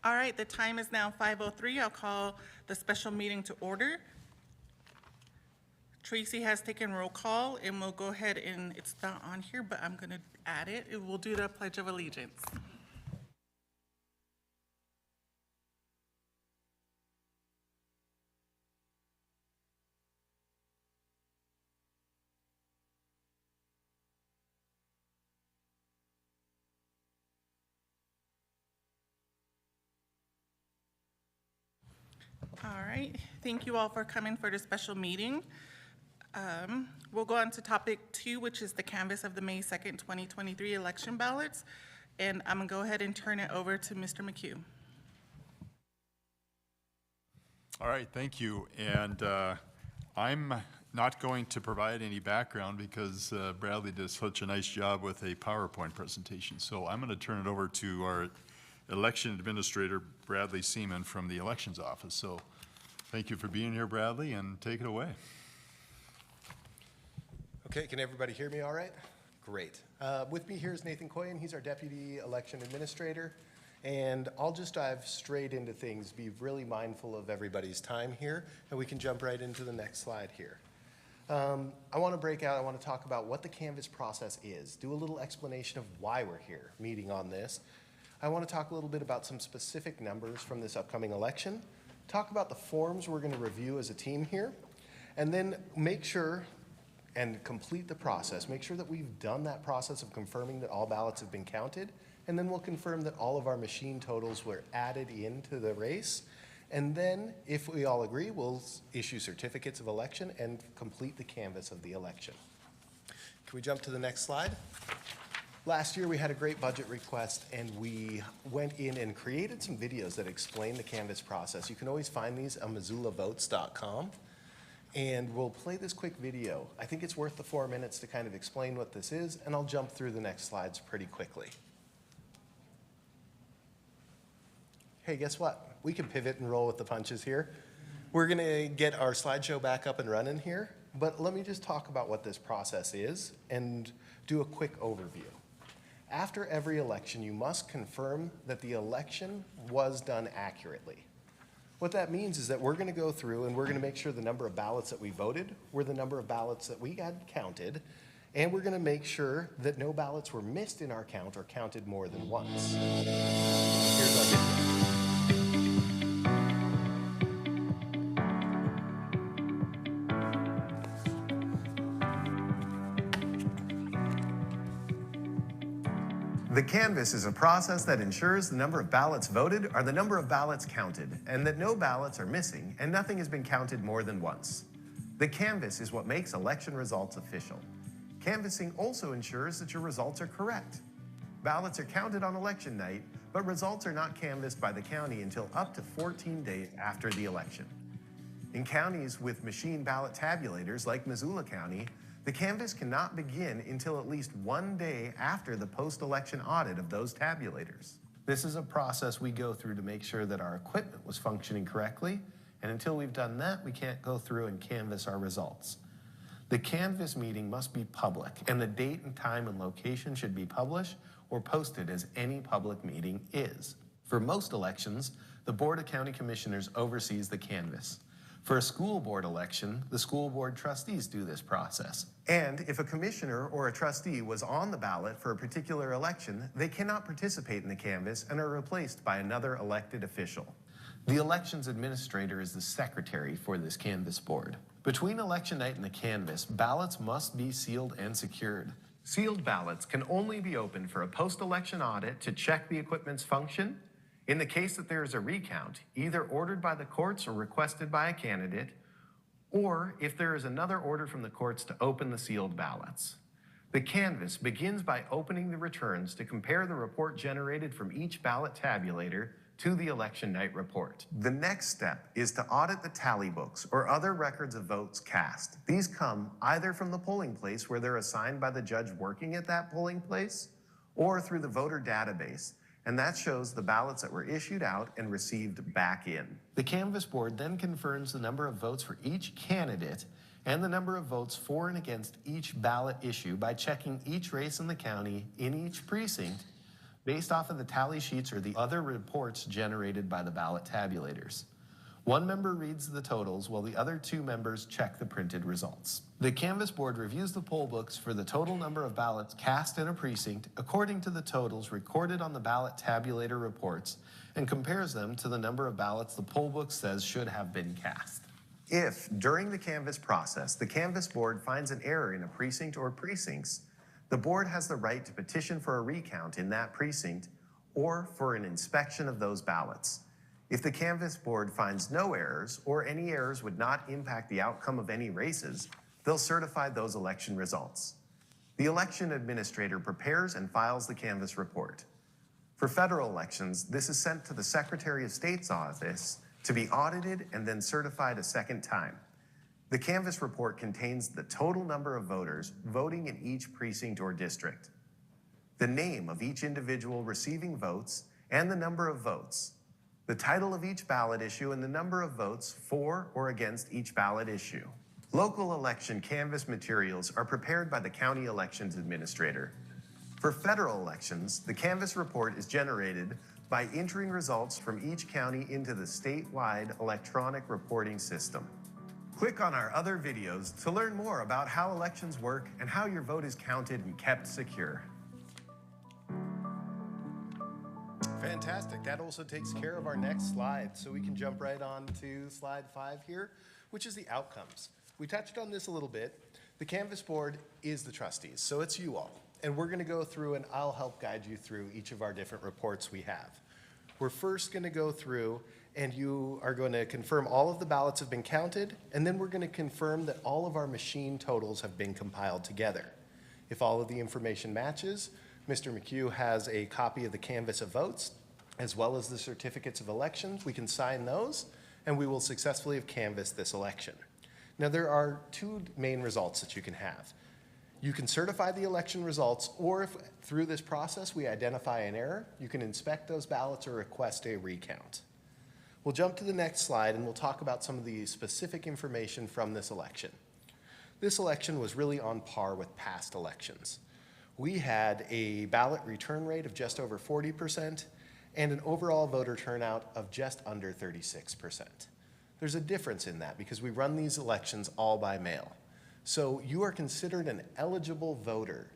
All right, the time is now 5:03. I'll call the special meeting to order. Tracy has taken roll call, and we'll go ahead and, it's not on here, but I'm going to add it. We'll do the Pledge of Allegiance. All right, thank you all for coming for the special meeting. We'll go on to topic 2, which is the canvass of the May 2nd, 2023 election ballots. And I'm gonna go ahead and turn it over to Mr. McHugh. All right, thank you. And I'm not going to provide any background because Bradley did such a nice job with a PowerPoint presentation. So I'm going to turn it over to our election administrator, Bradley Seaman from the elections office. So thank you for being here, Bradley, and take it away. Okay, can everybody hear me all right? Great. With me here is Nathan Coyen. He's our deputy election administrator. And I'll just dive straight into things, be really mindful of everybody's time here, and we can jump right into the next slide here. I want to talk about what the canvass process is, do a little explanation of why we're here meeting on this. I want to talk a little bit about some specific numbers from this upcoming election, talk about the forms we're going to review as a team here, and then make sure and complete the process. Make sure that we've done that process of confirming that all ballots have been counted, and then we'll confirm that all of our machine totals were added into the race. And then, if we all agree, we'll issue certificates of election and complete the canvass of the election. Can we jump to the next slide? Last year, we had a great budget request, and we went in and created some videos that explain the canvass process. You can always find these on MissoulaVotes.com. And we'll play this quick video. I think it's worth the 4 minutes to kind of explain what this is, and I'll jump through the next slides pretty quickly. Hey, guess what? We can pivot and roll with the punches here. We're gonna get our slideshow back up and running here, but let me just talk about what this process is and do a quick overview. After every election, you must confirm that the election was done accurately. What that means is that we're going to go through and we're going to make sure the number of ballots that we voted were the number of ballots that we had counted, and we're going to make sure that no ballots were missed in our count or counted more than once. Here's our video. The canvass is a process that ensures the number of ballots voted are the number of ballots counted, and that no ballots are missing and nothing has been counted more than once. The canvass is what makes election results official. Canvassing also ensures that your results are correct. Ballots are counted on election night, but results are not canvassed by the county until up to 14 days after the election. In counties with machine ballot tabulators like Missoula County, the canvass cannot begin until at least 1 day after the post-election audit of those tabulators. This is a process we go through to make sure that our equipment was functioning correctly, and until we've done that, we can't go through and canvass our results. The canvass meeting must be public, and the date and time and location should be published or posted as any public meeting is. For most elections, the Board of County Commissioners oversees the canvass. For a school board election, the school board trustees do this process. And if a commissioner or a trustee was on the ballot for a particular election, they cannot participate in the canvass and are replaced by another elected official. The elections administrator is the secretary for this canvass board. Between election night and the canvass, ballots must be sealed and secured. Sealed ballots can only be opened for a post-election audit to check the equipment's function. In the case that there is a recount, either ordered by the courts or requested by a candidate, or if there is another order from the courts to open the sealed ballots. The canvass begins by opening the returns to compare the report generated from each ballot tabulator to the election night report. The next step is to audit the tally books or other records of votes cast. These come either from the polling place where they're assigned by the judge working at that polling place, or through the voter database, and that shows the ballots that were issued out and received back in. The canvass board then confirms the number of votes for each candidate and the number of votes for and against each ballot issue by checking each race in the county in each precinct based off of the tally sheets or the other reports generated by the ballot tabulators. One member reads the totals while the other 2 members check the printed results. The canvass board reviews the poll books for the total number of ballots cast in a precinct according to the totals recorded on the ballot tabulator reports and compares them to the number of ballots the poll book says should have been cast. If, during the canvass process, the canvass board finds an error in a precinct or precincts, the board has the right to petition for a recount in that precinct or for an inspection of those ballots. If the canvass board finds no errors or any errors would not impact the outcome of any races, they'll certify those election results. The election administrator prepares and files the canvass report. For federal elections, this is sent to the Secretary of State's office to be audited and then certified a second time. The canvass report contains the total number of voters voting in each precinct or district, the name of each individual receiving votes and the number of votes, the title of each ballot issue and the number of votes for or against each ballot issue. Local election canvass materials are prepared by the county elections administrator. For federal elections, the canvass report is generated by entering results from each county into the statewide electronic reporting system. Click on our other videos to learn more about how elections work and how your vote is counted and kept secure. Fantastic. That also takes care of our next slide. So we can jump right on to slide 5 here, which is the outcomes. We touched on this a little bit. The canvass board is the trustees, so it's you all. And we're gonna go through and I'll help guide you through each of our different reports we have. We're first gonna go through and you are going to confirm all of the ballots have been counted, and then we're gonna confirm that all of our machine totals have been compiled together. If all of the information matches, Mr. McHugh has a copy of the canvass of votes, as well as the certificates of elections. We can sign those, and we will successfully have canvassed this election. Now, there are 2 main results that you can have. You can certify the election results, or if through this process we identify an error, you can inspect those ballots or request a recount. We'll jump to the next slide, and we'll talk about some of the specific information from this election. This election was really on par with past elections. We had a ballot return rate of just over 40% and an overall voter turnout of just under 36%. There's a difference in that because we run these elections all by mail. So you are considered an eligible voter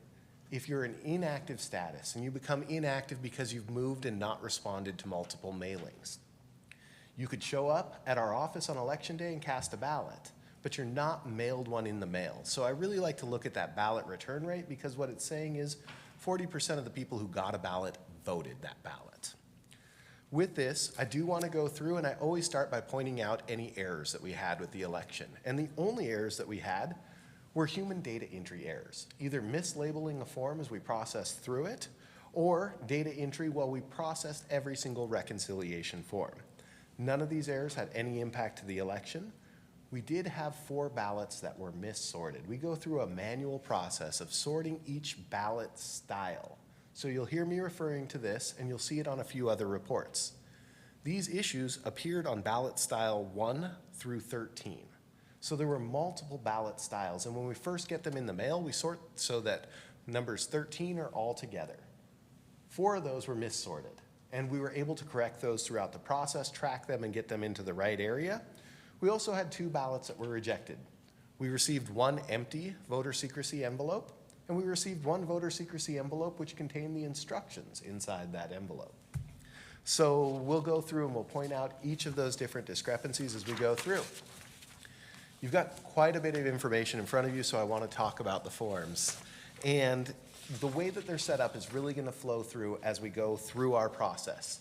if you're in inactive status, and you become inactive because you've moved and not responded to multiple mailings. You could show up at our office on election day and cast a ballot, but you're not mailed one in the mail. So I really like to look at that ballot return rate because what it's saying is 40% of the people who got a ballot voted that ballot. With this, I do want to go through, and I always start by pointing out any errors that we had with the election. And the only errors that we had were human data entry errors, either mislabeling a form as we processed through it, or data entry while we processed every single reconciliation form. None of these errors had any impact to the election. We did have 4 ballots that were missorted. We go through a manual process of sorting each ballot style. So you'll hear me referring to this, and you'll see it on a few other reports. These issues appeared on ballot style 1 through 13. So there were multiple ballot styles, and when we first get them in the mail, we sort so that numbers 13 are all together. 4 of those were missorted, and we were able to correct those throughout the process, track them, and get them into the right area. We also had 2 ballots that were rejected. We received 1 empty voter secrecy envelope, and we received 1 voter secrecy envelope which contained the instructions inside that envelope. So we'll go through and we'll point out each of those different discrepancies as we go through. You've got quite a bit of information in front of you, so I want to talk about the forms. And the way that they're set up is really going to flow through as we go through our process.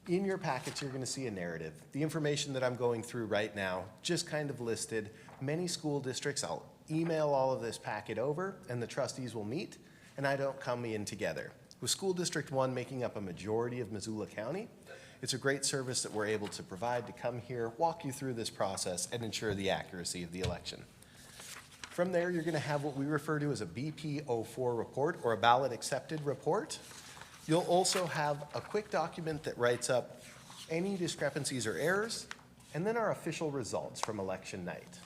In your packets, you're going to see a narrative. The information that I'm going through right now just kind of listed many school districts. I'll email all of this packet over, and the trustees will meet, and I don't come in together. With School District 1 making up a majority of Missoula County, it's a great service that we're able to provide to come here, walk you through this process, and ensure the accuracy of the election. From there, you're going to have what we refer to as a BP04 report, or a ballot accepted report. You'll also have a quick document that writes up any discrepancies or errors, and then our official results from election night.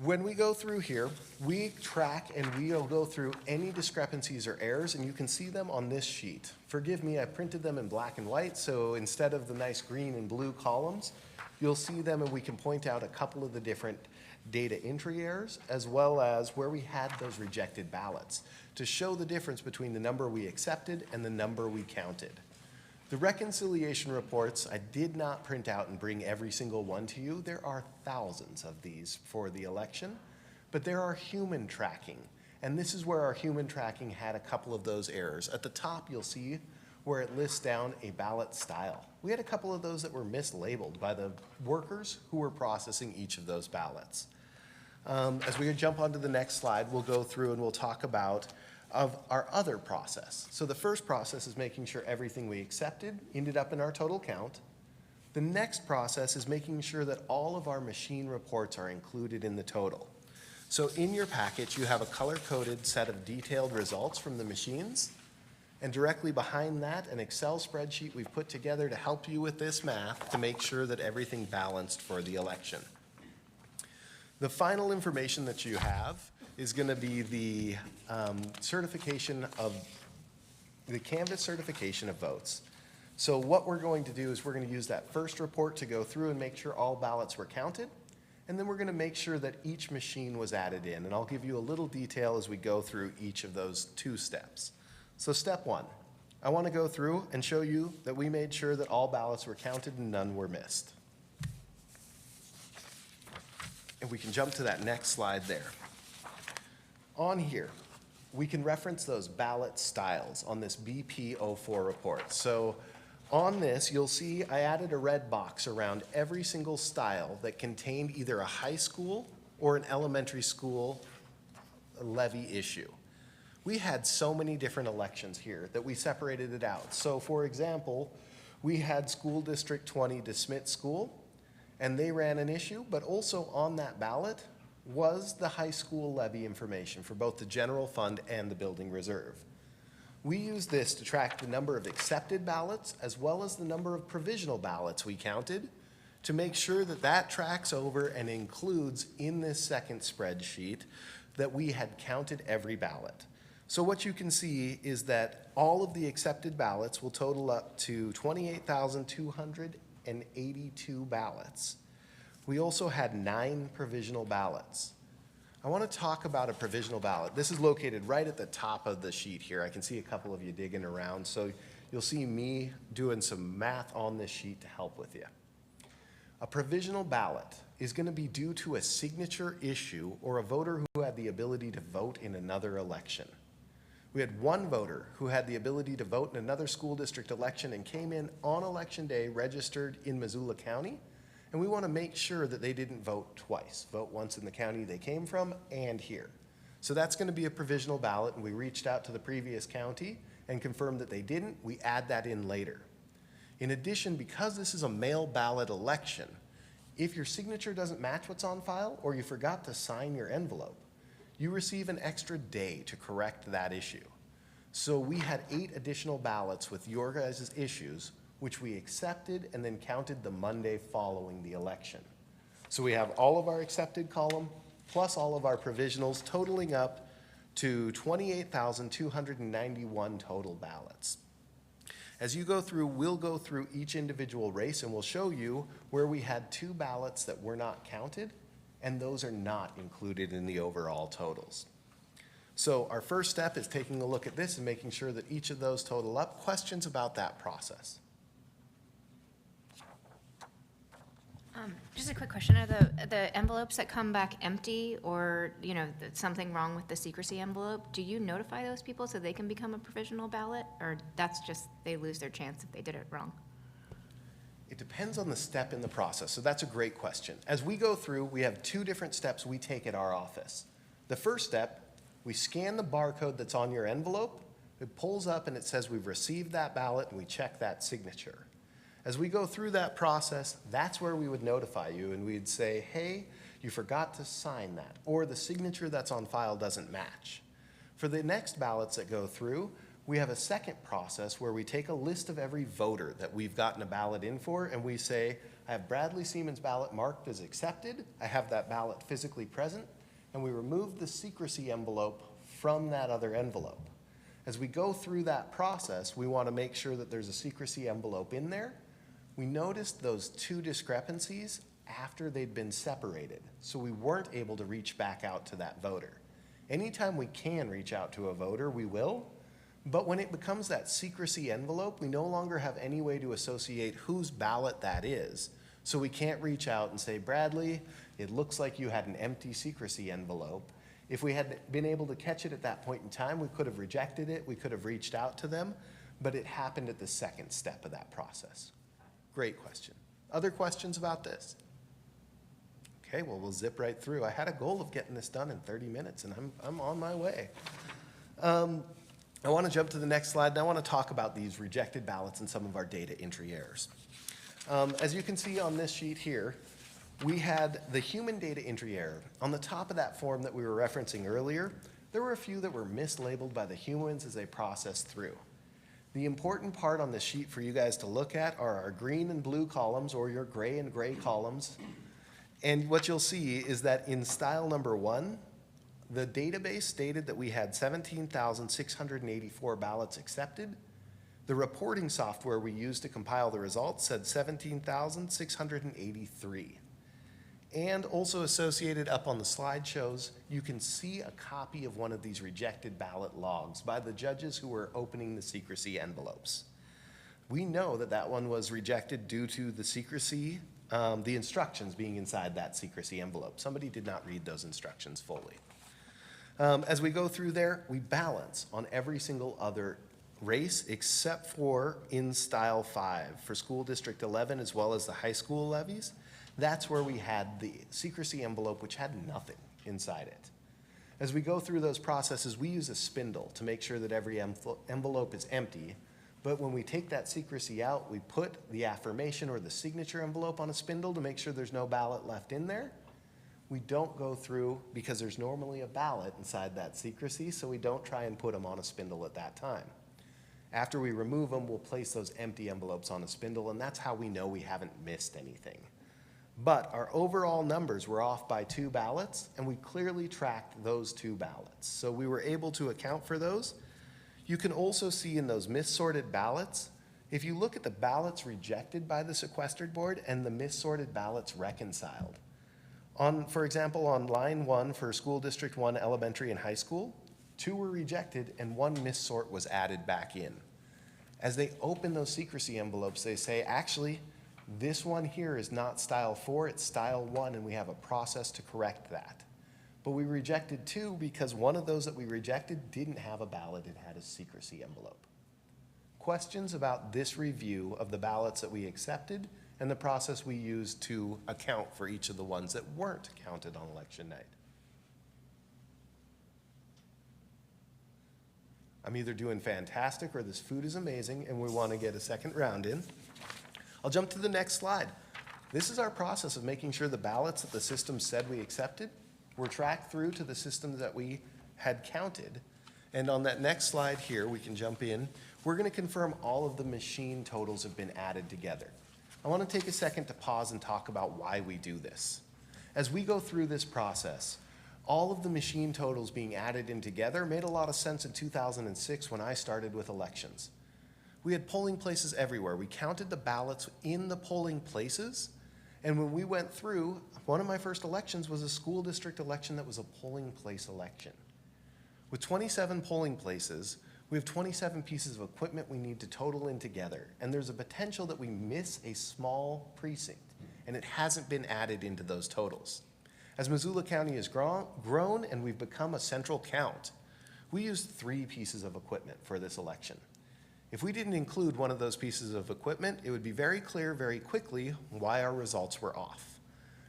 When we go through here, we track and we'll go through any discrepancies or errors, and you can see them on this sheet. Forgive me, I printed them in black and white, so instead of the nice green and blue columns, you'll see them and we can point out a couple of the different data entry errors, as well as where we had those rejected ballots, to show the difference between the number we accepted and the number we counted. The reconciliation reports, I did not print out and bring every single one to you. There are thousands of these for the election, but there are human tracking. And this is where our human tracking had a couple of those errors. At the top, you'll see where it lists down a ballot style. We had a couple of those that were mislabeled by the workers who were processing each of those ballots. As we jump onto the next slide, we'll go through and we'll talk about of our other process. So the first process is making sure everything we accepted ended up in our total count. The next process is making sure that all of our machine reports are included in the total. So in your package, you have a color-coded set of detailed results from the machines. And directly behind that, an Excel spreadsheet we've put together to help you with this math to make sure that everything balanced for the election. The final information that you have is going to be the certification of the Canvas certification of votes. So what we're going to do is we're going to use that first report to go through and make sure all ballots were counted, and then we're going to make sure that each machine was added in, and I'll give you a little detail as we go through each of those 2 steps. So step 1, I want to go through and show you that we made sure that all ballots were counted and none were missed. And we can jump to that next slide there. On here, we can reference those ballot styles on this BP04 report. So on this, you'll see I added a red box around every single style that contained either a high school or an elementary school levy issue. We had so many different elections here that we separated it out. So for example, we had School District 20 DeSmit School, and they ran an issue, but also on that ballot was the high school levy information for both the general fund and the building reserve. We use this to track the number of accepted ballots as well as the number of provisional ballots we counted to make sure that that tracks over and includes in this second spreadsheet that we had counted every ballot. So what you can see is that all of the accepted ballots will total up to 28,282 ballots. We also had 9 provisional ballots. I want to talk about a provisional ballot. This is located right at the top of the sheet here. I can see a couple of you digging around, so you'll see me doing some math on this sheet to help with you. A provisional ballot is going to be due to a signature issue or a voter who had the ability to vote in another election. We had one voter who had the ability to vote in another school district election and came in on election day, registered in Missoula County, and we want to make sure that they didn't vote twice, vote once in the county they came from and here. So that's going to be a provisional ballot, and we reached out to the previous county and confirmed that they didn't. We add that in later. In addition, because this is a mail ballot election, if your signature doesn't match what's on file or you forgot to sign your envelope, you receive an extra day to correct that issue. So we had 8 additional ballots with your guys' issues, which we accepted and then counted the Monday following the election. So we have all of our accepted column plus all of our provisionals totaling up to 28,291 total ballots. As you go through, we'll go through each individual race and we'll show you where we had 2 ballots that were not counted, and those are not included in the overall totals. So our first step is taking a look at this and making sure that each of those total up. Questions about that process? Just a quick question, are the envelopes that come back empty or, something wrong with the secrecy envelope, do you notify those people so they can become a provisional ballot? Or that's just, they lose their chance if they did it wrong? It depends on the step in the process, so that's a great question. As we go through, we have 2 different steps we take at our office. The first step, we scan the barcode that's on your envelope, it pulls up and it says we've received that ballot, and we check that signature. As we go through that process, that's where we would notify you and we'd say, hey, you forgot to sign that, or the signature that's on file doesn't match. For the next ballots that go through, We have a second process where we take a list of every voter that we've gotten a ballot in for, and we say, I have Bradley Seaman's ballot marked as accepted, I have that ballot physically present, and we remove the secrecy envelope from that other envelope. As we go through that process, we want to make sure that there's a secrecy envelope in there. We noticed those two discrepancies after they'd been separated, so we weren't able to reach back out to that voter. Anytime we can reach out to a voter, we will, but when it becomes that secrecy envelope, we no longer have any way to associate whose ballot that is, so we can't reach out and say, Bradley, it looks like you had an empty secrecy envelope. If we had been able to catch it at that point in time, we could have rejected it, we could have reached out to them, but it happened at the second step of that process. Great question. Other questions about this? Okay, well, we'll zip right through. I had a goal of getting this done in 30 minutes, and I'm on my way. I want to jump to the next slide, and I want to talk about these rejected ballots and some of our data entry errors. As you can see on this sheet here, we had the human data entry error. On the top of that form that we were referencing earlier, there were a few that were mislabeled by the humans as they processed through. The important part on this sheet for you guys to look at are our green and blue columns, or your gray and gray columns. And what you'll see is that in style number 1, the database stated that we had 17,684 ballots accepted. The reporting software we used to compile the results said 17,683. And also associated up on the slide shows, you can see a copy of one of these rejected ballot logs by the judges who were opening the secrecy envelopes. We know that that one was rejected due to the secrecy, the instructions being inside that secrecy envelope. Somebody did not read those instructions fully. As we go through there, we balance on every single other race except for in style 5 for school district 11 as well as the high school levies. That's where we had the secrecy envelope, which had nothing inside it. As we go through those processes, we use a spindle to make sure that every envelope is empty. But when we take that secrecy out, we put the affirmation or the signature envelope on a spindle to make sure there's no ballot left in there. We don't go through, because there's normally a ballot inside that secrecy, so we don't try and put them on a spindle at that time. After we remove them, we'll place those empty envelopes on a spindle, and that's how we know we haven't missed anything. But our overall numbers were off by 2 ballots, and we clearly tracked those 2 ballots. So we were able to account for those. You can also see in those missorted ballots, if you look at the ballots rejected by the sequestered board and the missorted ballots reconciled. For example, on line 1 for School District 1 elementary and high school, 2 were rejected and 1 missort was added back in. As they open those secrecy envelopes, they say, actually, this one here is not style 4, it's style 1, and we have a process to correct that. But we rejected 2 because one of those that we rejected didn't have a ballot, it had a secrecy envelope. Questions about this review of the ballots that we accepted and the process we used to account for each of the ones that weren't counted on election night? I'm either doing fantastic or this food is amazing and we want to get a second round in. I'll jump to the next slide. This is our process of making sure the ballots that the system said we accepted were tracked through to the systems that we had counted. And on that next slide here, we can jump in. We're going to confirm all of the machine totals have been added together. I want to take a second to pause and talk about why we do this. As we go through this process, all of the machine totals being added in together made a lot of sense in 2006 when I started with elections. We had polling places everywhere. We counted the ballots in the polling places, and when we went through, one of my first elections was a school district election that was a polling place election. With 27 polling places, we have 27 pieces of equipment we need to total in together, and there's a potential that we miss a small precinct, and it hasn't been added into those totals. As Missoula County has grown and we've become a central count, we used 3 pieces of equipment for this election. If we didn't include one of those pieces of equipment, it would be very clear very quickly why our results were off.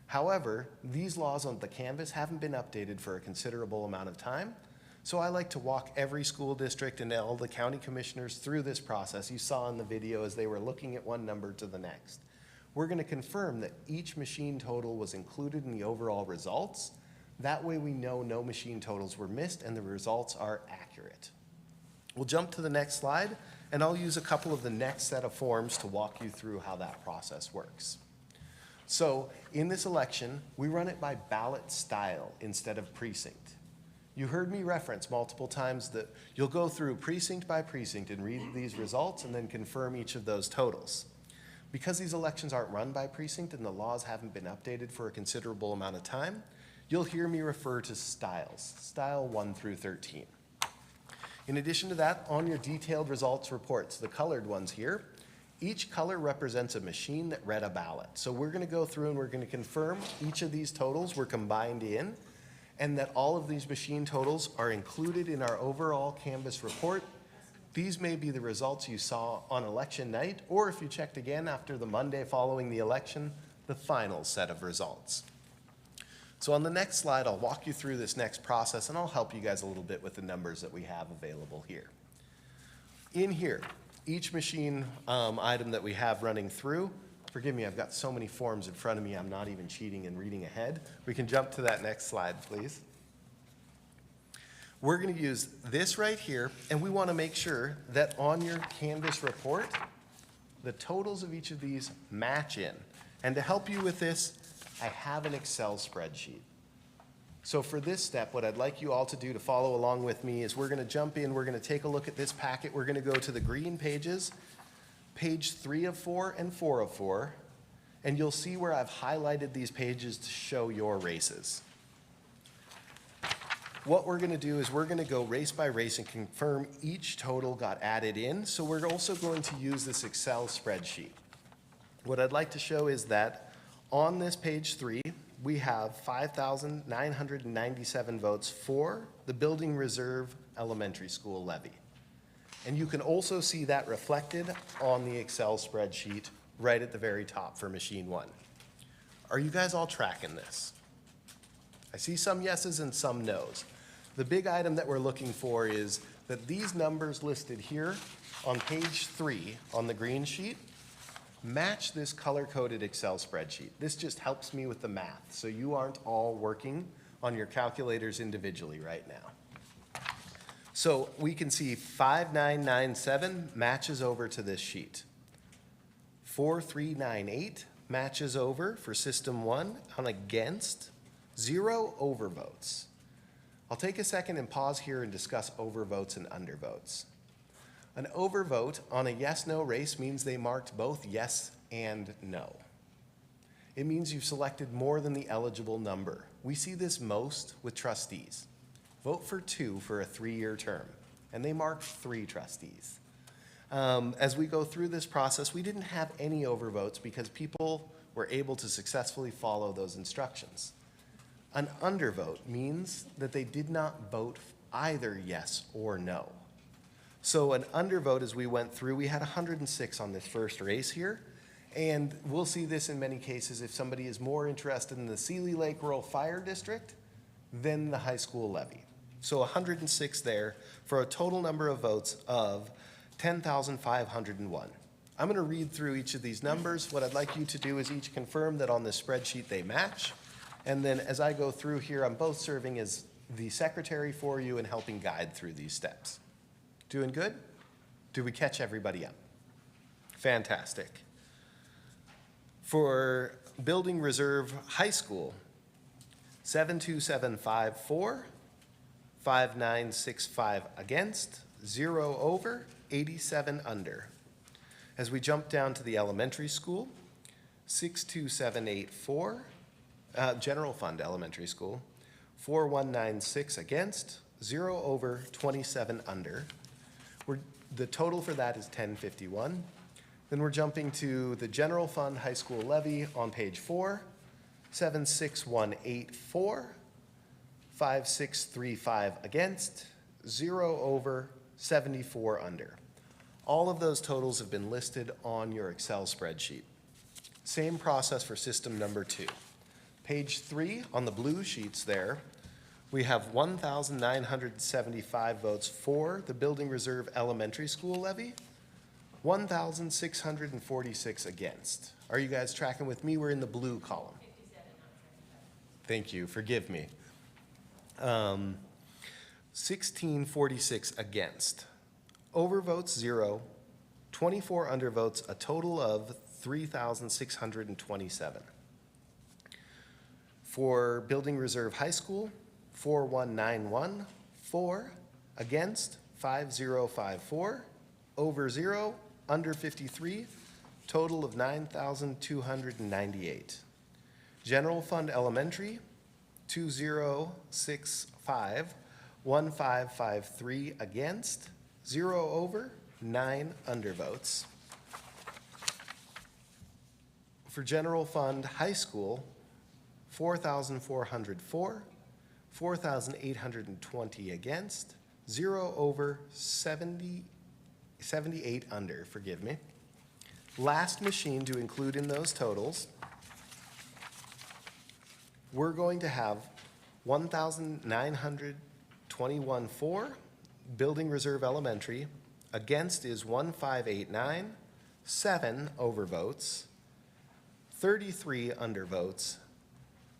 However, these laws on the canvas haven't been updated for a considerable amount of time, so I like to walk every school district and all the county commissioners through this process you saw in the video as they were looking at one number to the next. We're going to confirm that each machine total was included in the overall results. That way we know no machine totals were missed and the results are accurate. We'll jump to the next slide, and I'll use a couple of the next set of forms to walk you through how that process works. So in this election, we run it by ballot style instead of precinct. You heard me reference multiple times that you'll go through precinct by precinct and read these results and then confirm each of those totals. Because these elections aren't run by precinct and the laws haven't been updated for a considerable amount of time, you'll hear me refer to styles, style 1 through 13. In addition to that, on your detailed results reports, the colored ones here, each color represents a machine that read a ballot. So we're going to go through and we're going to confirm each of these totals were combined in, and that all of these machine totals are included in our overall Canvas report. These may be the results you saw on election night, or if you checked again after the Monday following the election, the final set of results. So on the next slide, I'll walk you through this next process, and I'll help you guys a little bit with the numbers that we have available here. In here, each machine item that we have running through, forgive me, I've got so many forms in front of me, I'm not even cheating and reading ahead. We can jump to that next slide, please. We're going to use this right here, and we want to make sure that on your Canvas report, the totals of each of these match in. And to help you with this, I have an Excel spreadsheet. So for this step, what I'd like you all to do to follow along with me is we're going to jump in, we're going to take a look at this packet, we're going to go to the green pages, page 3 of 4 and 4 of 4, and you'll see where I've highlighted these pages to show your races. What we're going to do is we're going to go race by race and confirm each total got added in, so we're also going to use this Excel spreadsheet. What I'd like to show is that on this page 3, we have 5,997 votes for the Building Reserve Elementary School levy. And you can also see that reflected on the Excel spreadsheet right at the very top for machine 1. Are you guys all tracking this? I see some yeses and some nos. The big item that we're looking for is that these numbers listed here on page 3 on the green sheet match this color-coded Excel spreadsheet. This just helps me with the math, so you aren't all working on your calculators individually right now. So we can see 5997 matches over to this sheet. 4398 matches over for system 1 on against, 0 overvotes. I'll take a second and pause here and discuss overvotes and undervotes. An overvote on a yes-no race means they marked both yes and no. It means you've selected more than the eligible number. We see this most with trustees. Vote for 2 for a 3-year term, and they marked 3 trustees. As we go through this process, we didn't have any overvotes because people were able to successfully follow those instructions. An undervote means that they did not vote either yes or no. So an undervote, as we went through, we had 106 on this first race here. And we'll see this in many cases if somebody is more interested in the Seeley Lake Rural Fire District than the high school levy. So 106 there for a total number of votes of 10,501. I'm going to read through each of these numbers. What I'd like you to do is each confirm that on this spreadsheet they match. And then as I go through here, I'm both serving as the secretary for you and helping guide through these steps. Doing good? Did we catch everybody up? Fantastic. For Building Reserve High School, 72754, 5965 against, 0 over, 87 under. As we jump down to the elementary school, 62784, General Fund Elementary School, 4196 against, 0 over, 27 under. The total for that is 1051. Then we're jumping to the General Fund High School levy on page 4, 76184, 5635 against, 0 over, 74 under. All of those totals have been listed on your Excel spreadsheet. Same process for system number 2. Page 3 on the blue sheets there, we have 1,975 votes for the Building Reserve Elementary School levy, 1,646 against. Are you guys tracking with me? We're in the blue column. 57, not 75. Thank you, forgive me. 1646 against. overvotes 0, 24 undervotes, a total of 3,627. For Building Reserve High School, 4191, 4, against 5054, over 0, under 53, total of 9,298. General Fund Elementary, 2065, 1553 against, 0 over, 9 undervotes. For General Fund High School, 4,404, 4,820 against, 0 over, 78 under, forgive me. Last machine to include in those totals, we're going to have 1,921 for, Building Reserve Elementary, against is 1589, 7 overvotes, 33 undervotes,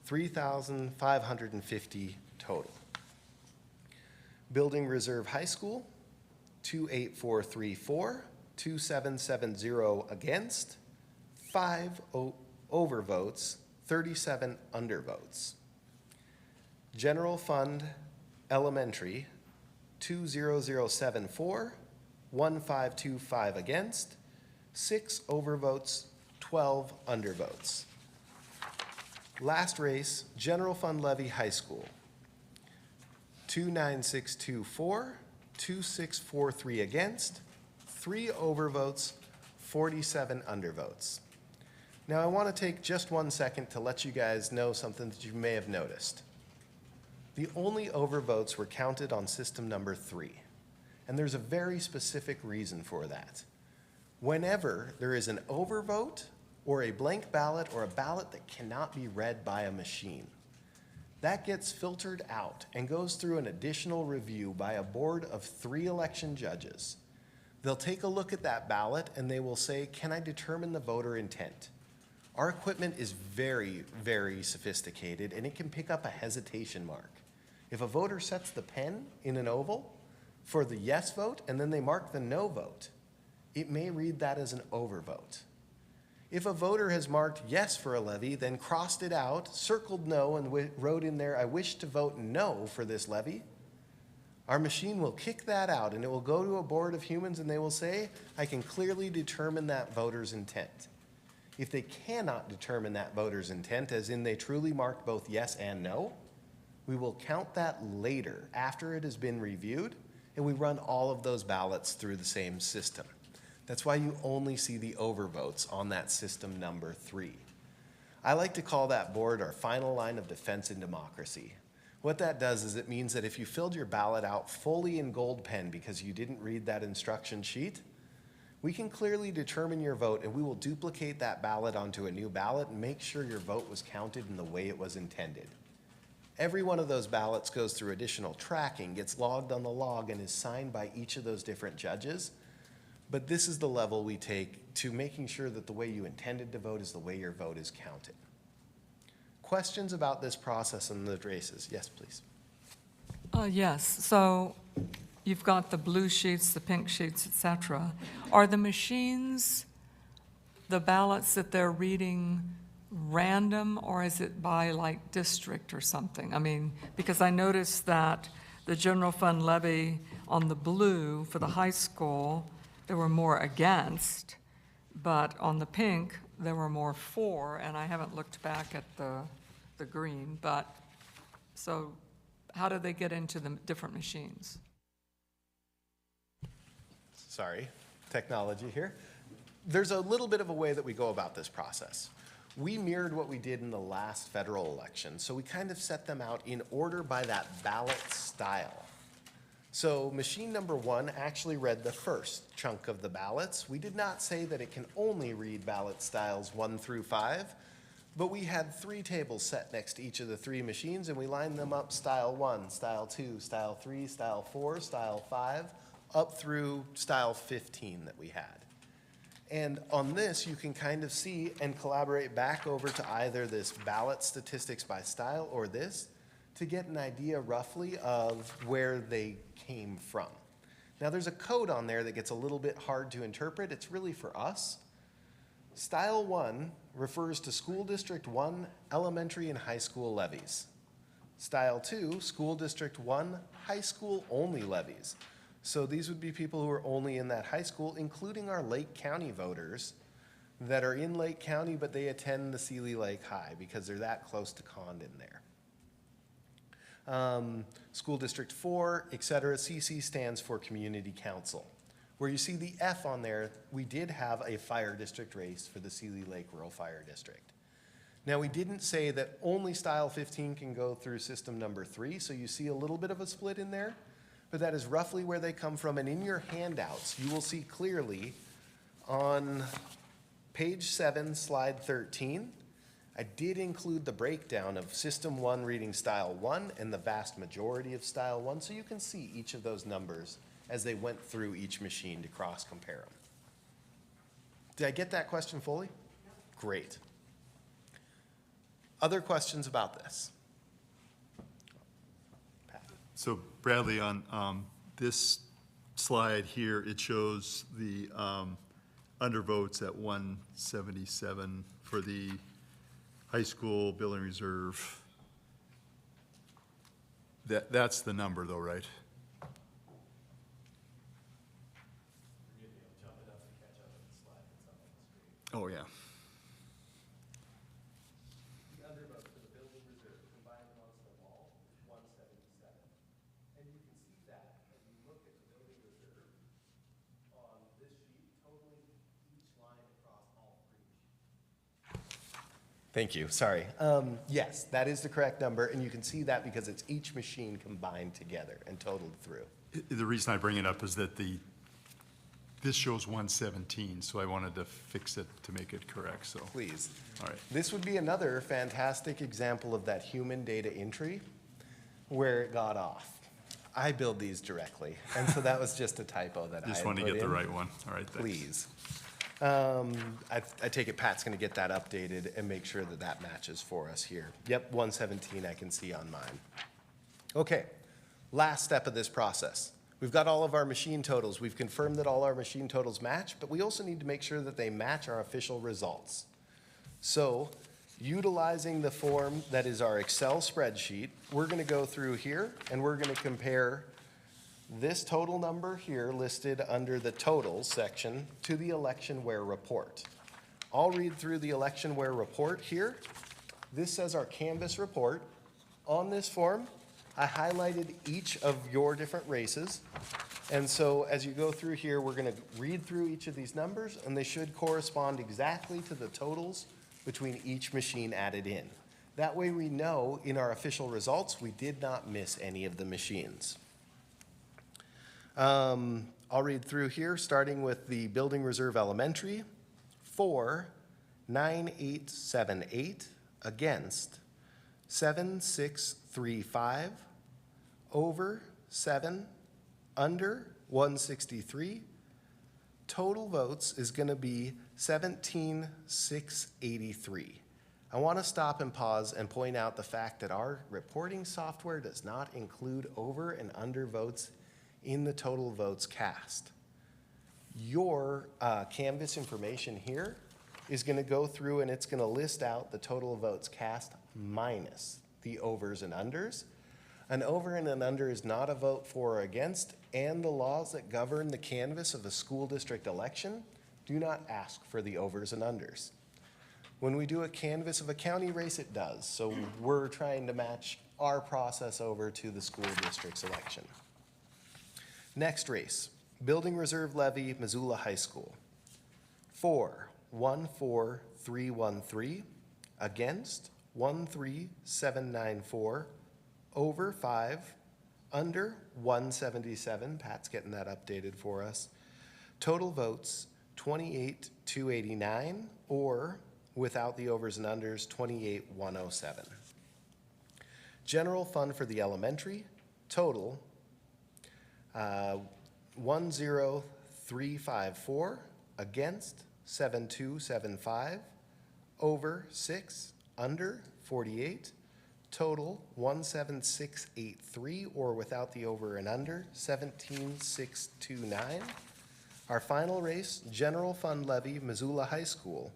3,550 total. Building Reserve High School, 28434, 2770 against, 5 overvotes, 37 undervotes. General Fund Elementary, 20074, 1525 against, 6 overvotes, 12 undervotes. Last race, General Fund Levy High School, 29624, 2643 against, 3 overvotes, 47 undervotes. Now I want to take just 1 second to let you guys know something that you may have noticed. The only overvotes were counted on system number 3, and there's a very specific reason for that. Whenever there is an overvote or a blank ballot or a ballot that cannot be read by a machine, that gets filtered out and goes through an additional review by a board of 3 election judges. They'll take a look at that ballot and they will say, can I determine the voter intent? Our equipment is very, very sophisticated and it can pick up a hesitation mark. If a voter sets the pen in an oval for the yes vote and then they mark the no vote, it may read that as an overvote. If a voter has marked yes for a levy, then crossed it out, circled no, and wrote in there, I wish to vote no for this levy, our machine will kick that out and it will go to a board of humans and they will say, I can clearly determine that voter's intent. If they cannot determine that voter's intent, as in they truly marked both yes and no, we will count that later after it has been reviewed and we run all of those ballots through the same system. That's why you only see the overvotes on that system number 3. I like to call that board our final line of defense in democracy. What that does is it means that if you filled your ballot out fully in gold pen because you didn't read that instruction sheet, we can clearly determine your vote and we will duplicate that ballot onto a new ballot and make sure your vote was counted in the way it was intended. Every one of those ballots goes through additional tracking, gets logged on the log, and is signed by each of those different judges. But this is the level we take to making sure that the way you intended to vote is the way your vote is counted. Questions about this process and the races? Yes, please. Yes, so you've got the blue sheets, the pink sheets, et cetera. Are the machines, the ballots that they're reading random, or is it by like district or something? I mean, because I noticed that the general fund levy on the blue for the high school, there were more against, but on the pink, there were more for, and I haven't looked back at the green, but, so how do they get into the different machines? Sorry, technology here. There's a little bit of a way that we go about this process. We mirrored what we did in the last federal election, so we kind of set them out in order by that ballot style. So machine number 1 actually read the first chunk of the ballots. We did not say that it can only read ballot styles 1 through 5, but we had 3 tables set next to each of the 3 machines, and we lined them up style 1, style 2, style 3, style 4, style 5, up through style 15 that we had. And on this, you can kind of see and collaborate back over to either this ballot statistics by style or this to get an idea roughly of where they came from. Now there's a code on there that gets a little bit hard to interpret. It's really for us. Style 1 refers to School District 1 elementary and high school levies. Style 2, School District 1 high school only levies. So these would be people who are only in that high school, including our Lake County voters that are in Lake County, but they attend the Sealy Lake High because they're that close to Condon there. School District 4, et cetera. CC stands for Community Council. Where you see the F on there, we did have a fire district race for the Sealy Lake Rural Fire District. Now, we didn't say that only Style 15 can go through system number 3, so you see a little bit of a split in there, but that is roughly where they come from. And in your handouts, you will see clearly on page 7, slide 13, I did include the breakdown of System 1 reading Style 1 and the vast majority of Style 1, so you can see each of those numbers as they went through each machine to cross-compare them. Did I get that question fully? Great. Other questions about this? Pat? So Bradley, on this slide here, it shows the undervotes at 177 for the high school building reserve. That's the number though, right? Oh, yeah. The undervote for the building reserve combined amongst them all is 177. And you can see that as you look at the building reserve on this sheet, totaling each line across all 3 machines. Thank you, sorry. Yes, that is the correct number, and you can see that because it's each machine combined together and totaled through. The reason I bring it up is that this shows 117, so I wanted to fix it to make it correct, so. Please. All right. This would be another fantastic example of that human data entry where it got off. I build these directly, and so that was just a typo that I Just had want to put get the in. right one. All right, thanks. Please. I take it Pat's going to get that updated and make sure that that matches for us here. Yep, 117 I can see on mine. Okay, last step of this process. We've got all of our machine totals. We've confirmed that all our machine totals match, but we also need to make sure that they match our official results. So, utilizing the form that is our Excel spreadsheet, we're going to go through here and we're going to compare this total number here listed under the totals section to the electionware report. I'll read through the electionware report here. This says our Canvas report. On this form, I highlighted each of your different races. And so as you go through here, we're going to read through each of these numbers, and they should correspond exactly to the totals between each machine added in. That way we know in our official results, we did not miss any of the machines. I'll read through here, starting with the Building Reserve Elementary. 49878 against 7635, over 7, under 163. Total votes is going to be 17,683. I want to stop and pause and point out the fact that our reporting software does not include over and under votes in the total votes cast. Your Canvas information here is going to go through and it's going to list out the total votes cast minus the overs and unders. An over and an under is not a vote for or against, and the laws that govern the canvas of a school district election do not ask for the overs and unders. When we do a canvas of a county race, it does. So we're trying to match our process over to the school district's election. Next race, Building Reserve Levy, Missoula High School. 414,313 against 13,794, over 5, under 177. Pat's getting that updated for us. Total votes 28,289, or without the overs and unders 28,107. General fund for the elementary, total 10354, against 7275, over 6, under 48. Total 17683, or without the over and under 17629. Our final race, general fund levy, Missoula High School,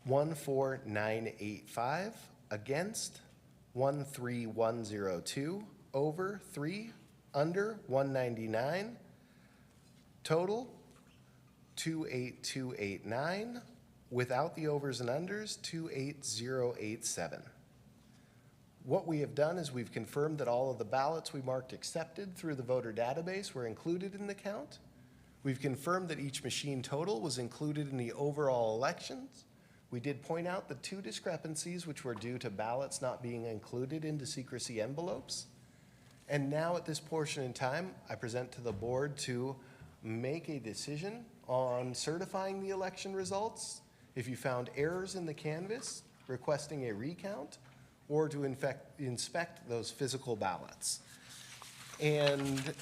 14985, against 13102, over 3, under 199. Total 28289, without the overs and unders 28087. What we have done is we've confirmed that all of the ballots we marked accepted through the voter database were included in the count. We've confirmed that each machine total was included in the overall elections. We did point out the 2 discrepancies which were due to ballots not being included into secrecy envelopes. And now at this portion in time, I present to the board to make a decision on certifying the election results, if you found errors in the canvas, requesting a recount, or to inspect those physical ballots. And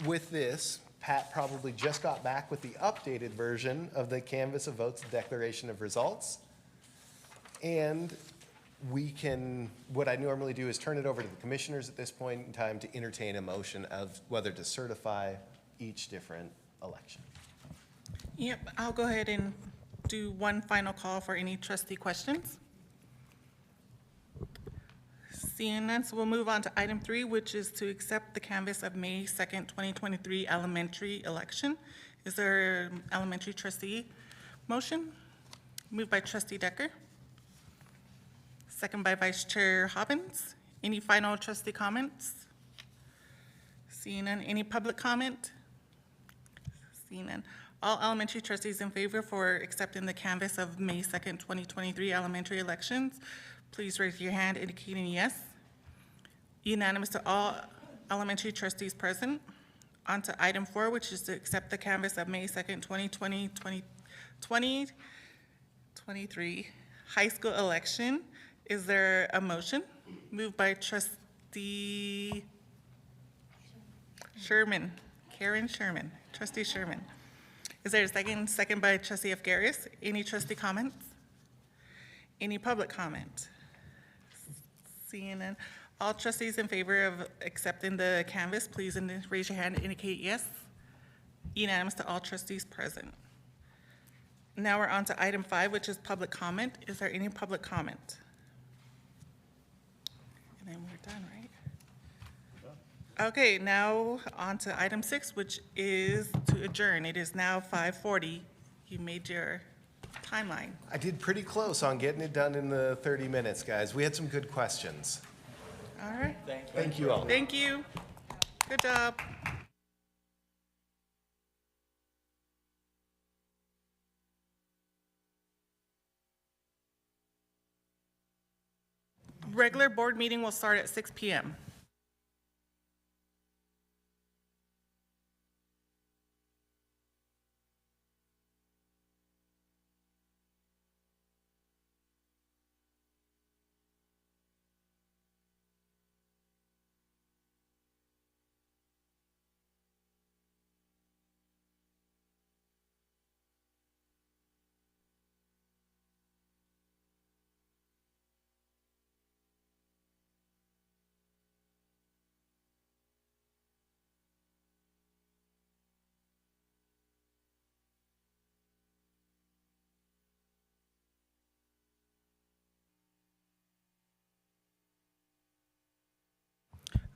with this, Pat probably just got back with the updated version of the canvas of votes declaration of results. And we can, what I normally do is turn it over to the commissioners at this point in time to entertain a motion of whether to certify each different election. Yep, I'll go ahead and do one final call for any trustee questions. Seeing none, so we'll move on to item 3, which is to accept the canvass of May 2nd, 2023 elementary election. Is there an elementary trustee motion? Moved by trustee Decker. Second by Vice Chair Hobbins. Any final trustee comments? Seeing none, any public comment? Seeing none. All elementary trustees in favor for accepting the canvass of May 2nd, 2023 elementary elections, please raise your hand indicating yes. Unanimous to all elementary trustees present. On to item 4, which is to accept the canvass of May 2nd, 2023 high school election. Is there a motion? Moved by trustee Sherman, Karen Sherman, trustee Sherman. Is there a second? Second by trustee Afgaris. Any trustee comments? Any public comment? Seeing none. All trustees in favor of accepting the canvass, please raise your hand and indicate yes. Unanimous to all trustees present. Now we're on to item 5, which is public comment. Is there any public comment? And then we're done, right? Okay, now on to item 6, which is to adjourn. It is now 5:40. You made your timeline. I did pretty close on getting it done in the 30 minutes, guys. We had some good questions. All right. Thank you all. Thank you. Good job. Regular board meeting will start at 6 p.m.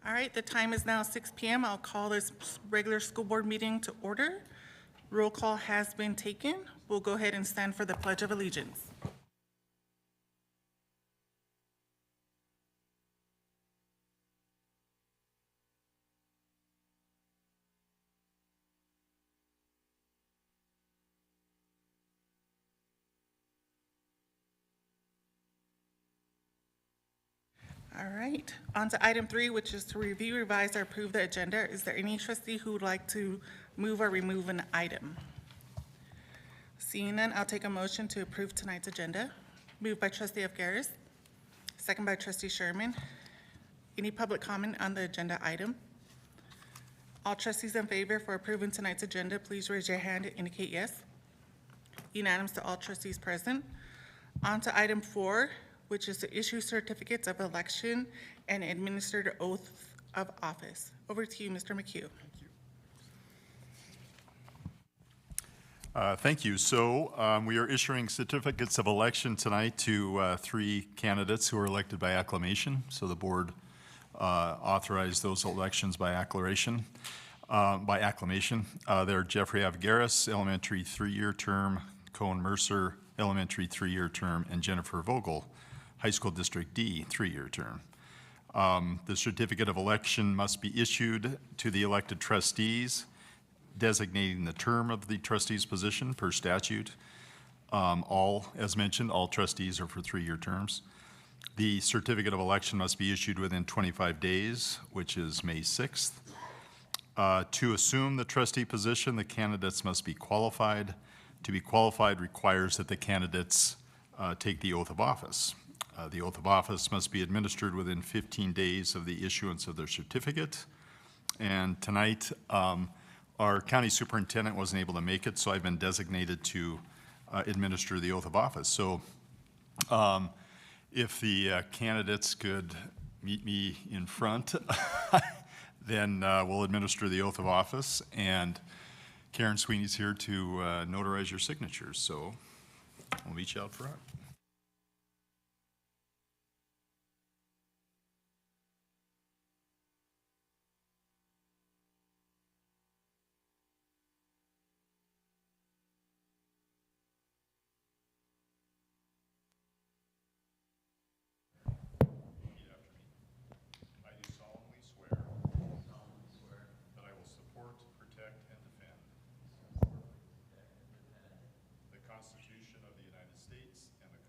All right, the time is now 6 p.m. I'll call this regular school board meeting to order. Roll call has been taken. We'll go ahead and stand for the Pledge of Allegiance. All right, on to item 3, which is to review, revise, or approve the agenda. Is there any trustee who would like to move or remove an item? Seeing none, I'll take a motion to approve tonight's agenda. Moved by trustee Afgaris, second by trustee Sherman. Any public comment on the agenda item? All trustees in favor for approving tonight's agenda, please raise your hand and indicate yes. Unanimous to all trustees present. On to item 4, which is to issue certificates of election and administer the oath of office. Over to you, Mr. McHugh. Thank you. So we are issuing certificates of election tonight to 3 candidates who are elected by acclamation. So the board authorized those elections by acclamation. They're Jeffrey Avgaris, elementary 3-year term, Cohen Mercer, elementary 3-year term, and Jennifer Vogel, high school district D, 3-year term. The certificate of election must be issued to the elected trustees, designating the term of the trustee's position per statute. As mentioned, all trustees are for 3-year terms. The certificate of election must be issued within 25 days, which is May 6th. To assume the trustee position, the candidates must be qualified. To be qualified requires that the candidates take the oath of office. The oath of office must be administered within 15 days of the issuance of their certificate. And tonight, our county superintendent wasn't able to make it, so I've been designated to administer the oath of office. So if the candidates could meet me in front, then we'll administer the oath of office. And Karen Sweeney's here to notarize your signatures, so we'll meet you out front. I do solemnly swear that I will support, protect, and defend the Constitution of the United States and the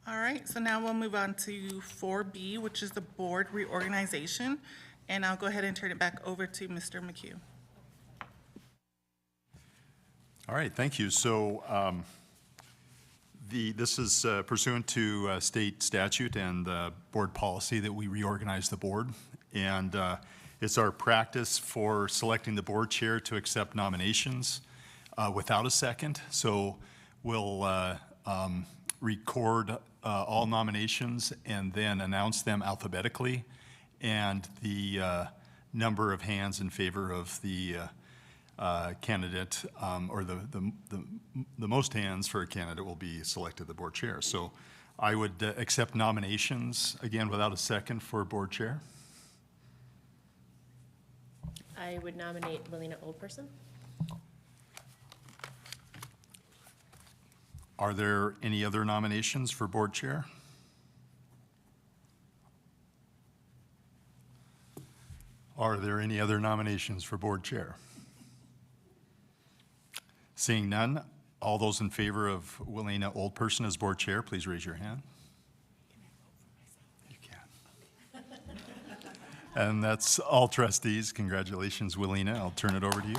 All right, so now we'll move on to 4B, which is the board reorganization. And I'll go ahead and turn it back over to Mr. McHugh. All right, thank you. So this is pursuant to state statute and board policy that we reorganize the board. And it's our practice for selecting the board chair to accept nominations without a second. So we'll record all nominations and then announce them alphabetically. And the number of hands in favor of the candidate, or the most hands for a candidate will be selected the board chair. So I would accept nominations, again, without a second for board chair. I would nominate Wilena Oldperson. Are there any other nominations for board chair? Are there any other nominations for board chair? Seeing none, all those in favor of Wilena Oldperson as board chair, please raise your hand. You can. And that's all trustees. Congratulations, Wilena. I'll turn it over to you.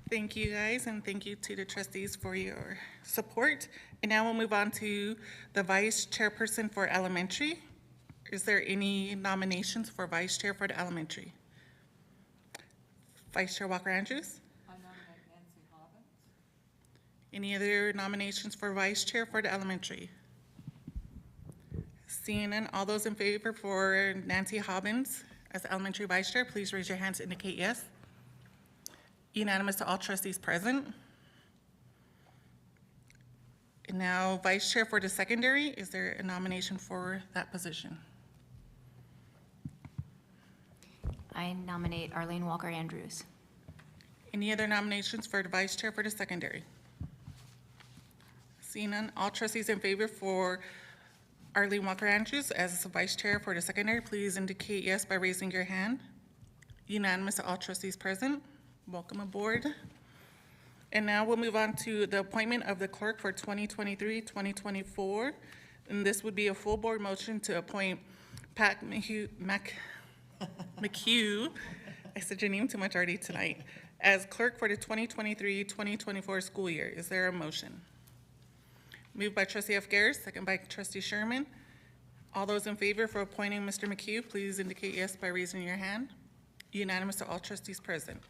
Thank you, guys, and thank you to the trustees for your support. And now we'll move on to the vice chairperson for elementary. Is there any nominations for vice chair for the elementary? Vice Chair Walker Andrews? I nominate Nancy Hobbins. Any other nominations for vice chair for the elementary? Seeing none, all those in favor for Nancy Hobbins as elementary vice chair, please raise your hand to indicate yes. Unanimous to all trustees present. And now vice chair for the secondary, is there a nomination for that position? I nominate Arlene Walker Andrews. Any other nominations for the vice chair for the secondary? Seeing none, all trustees in favor for Arlene Walker Andrews as the vice chair for the secondary, please indicate yes by raising your hand. Unanimous to all trustees present. Welcome aboard. And now we'll move on to the appointment of the clerk for 2023-2024. And this would be a full board motion to appoint Pat McHugh, I said your name too much already tonight, as clerk for the 2023-2024 school year. Is there a motion? Moved by trustee F. Garris, second by trustee Sherman. All those in favor for appointing Mr. McHugh, please indicate yes by raising your hand. Unanimous to all trustees present.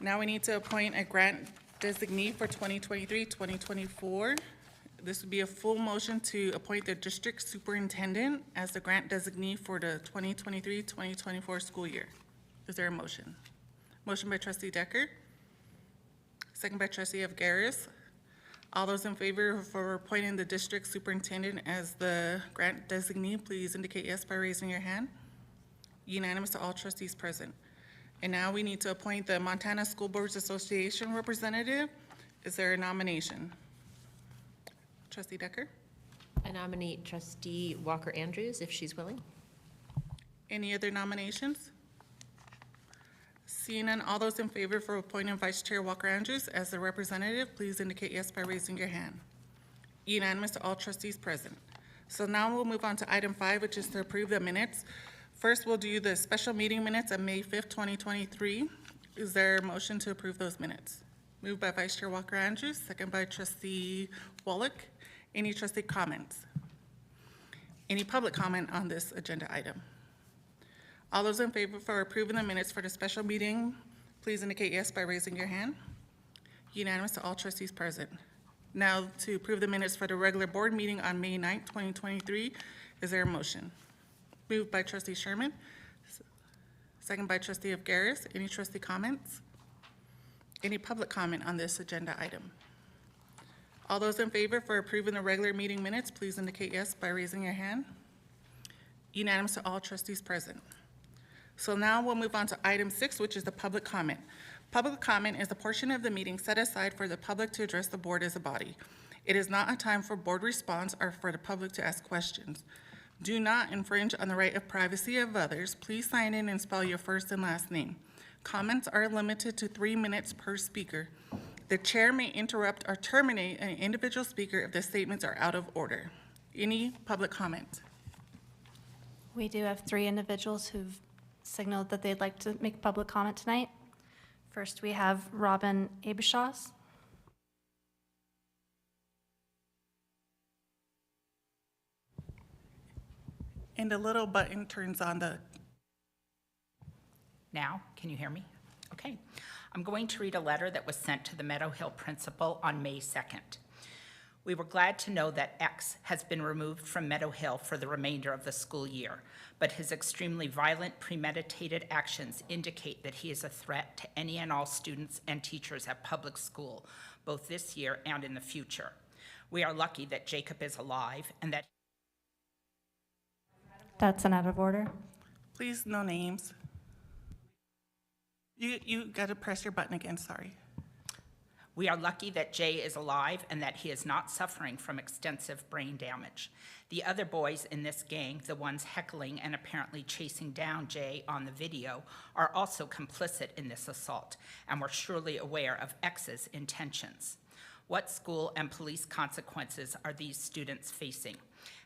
Now we need to appoint a grant designee for 2023-2024. This would be a full motion to appoint the district superintendent as the grant designee for the 2023-2024 school year. Is there a motion? Motion by trustee Decker, second by trustee F. Garris. All those in favor for appointing the district superintendent as the grant designee, please indicate yes by raising your hand. Unanimous to all trustees present. And now we need to appoint the Montana School Boards Association representative. Is there a nomination? Trustee Decker? I nominate trustee Walker Andrews if she's willing. Any other nominations? Seeing none, all those in favor for appointing Vice Chair Walker Andrews as the representative, please indicate yes by raising your hand. Unanimous to all trustees present. So now we'll move on to item 5, which is to approve the minutes. First, we'll do the special meeting minutes of May 5th, 2023. Is there a motion to approve those minutes? Moved by Vice Chair Walker Andrews, second by trustee Wallach. Any trustee comments? Any public comment on this agenda item? All those in favor for approving the minutes for the special meeting, please indicate yes by raising your hand. Unanimous to all trustees present. Now to approve the minutes for the regular board meeting on May 9th, 2023. Is there a motion? Moved by trustee Sherman, second by trustee F. Garris. Any trustee comments? Any public comment on this agenda item? All those in favor for approving the regular meeting minutes, please indicate yes by raising your hand. Unanimous to all trustees present. So now we'll move on to item 6, which is the public comment. Public comment is a portion of the meeting set aside for the public to address the board as a body. It is not a time for board response or for the public to ask questions. Do not infringe on the right of privacy of others. Please sign in and spell your first and last name. Comments are limited to 3 minutes per speaker. The chair may interrupt or terminate an individual speaker if the statements are out of order. Any public comment? We do have 3 individuals who've signaled that they'd like to make public comment tonight. First, we have Robin Abishaws. And a little button turns on the, Now, can you hear me? Okay. I'm going to read a letter that was sent to the Meadow Hill principal on May 2nd. We were glad to know that X has been removed from Meadow Hill for the remainder of the school year, but his extremely violent, premeditated actions indicate that he is a threat to any and all students and teachers at public school, both this year and in the future. We are lucky that Jacob is alive and that That's an out of order. please, no names. You gotta press your button again, sorry. We are lucky that Jay is alive and that he is not suffering from extensive brain damage. The other boys in this gang, the ones heckling and apparently chasing down Jay on the video, are also complicit in this assault and were surely aware of X's intentions. What school and police consequences are these students facing?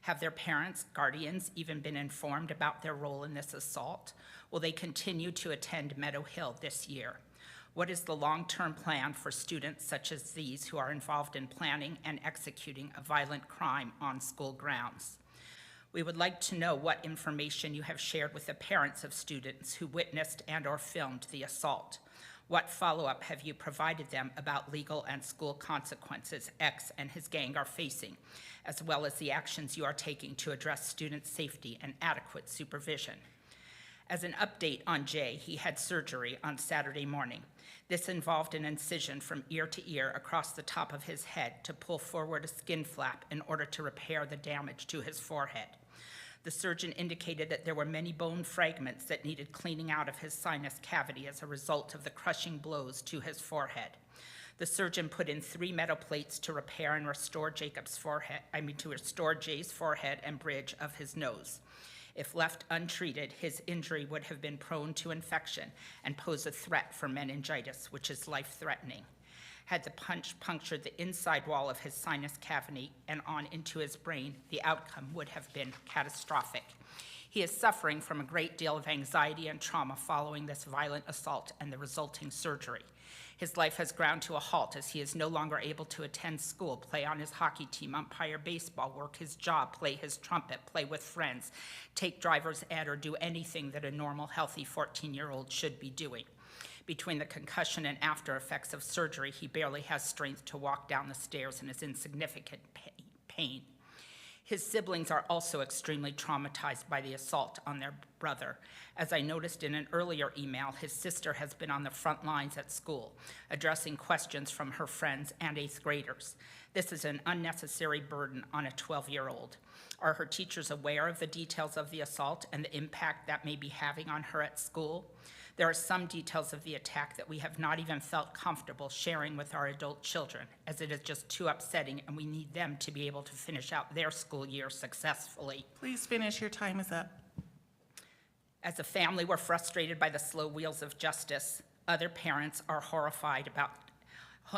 Have their parents, guardians even been informed about their role in this assault? Will they continue to attend Meadow Hill this year? What is the long-term plan for students such as these who are involved in planning and executing a violent crime on school grounds? We would like to know what information you have shared with the parents of students who witnessed and/or filmed the assault. What follow-up have you provided them about legal and school consequences X and his gang are facing, as well as the actions you are taking to address student safety and adequate supervision? As an update on Jay, he had surgery on Saturday morning. This involved an incision from ear to ear across the top of his head to pull forward a skin flap in order to repair the damage to his forehead. The surgeon indicated that there were many bone fragments that needed cleaning out of his sinus cavity as a result of the crushing blows to his forehead. The surgeon put in 3 metal plates to repair and restore to restore Jay's forehead and bridge of his nose. If left untreated, his injury would have been prone to infection and pose a threat for meningitis, which is life-threatening. Had the punch punctured the inside wall of his sinus cavity and on into his brain, the outcome would have been catastrophic. He is suffering from a great deal of anxiety and trauma following this violent assault and the resulting surgery. His life has ground to a halt as he is no longer able to attend school, play on his hockey team, umpire baseball, work his job, play his trumpet, play with friends, take driver's ed, or do anything that a normal, healthy 14-year-old should be doing. Between the concussion and after effects of surgery, he barely has strength to walk down the stairs and is in significant pain. His siblings are also extremely traumatized by the assault on their brother. As I noticed in an earlier email, his sister has been on the front lines at school, addressing questions from her friends and 8th graders. This is an unnecessary burden on a 12-year-old. Are her teachers aware of the details of the assault and the impact that may be having on her at school? There are some details of the attack that we have not even felt comfortable sharing with our adult children, as it is just too upsetting and we need them to be able to finish out their school year successfully. Please finish, your time is up. As a family, we're frustrated by the slow wheels of justice. Other parents are horrified about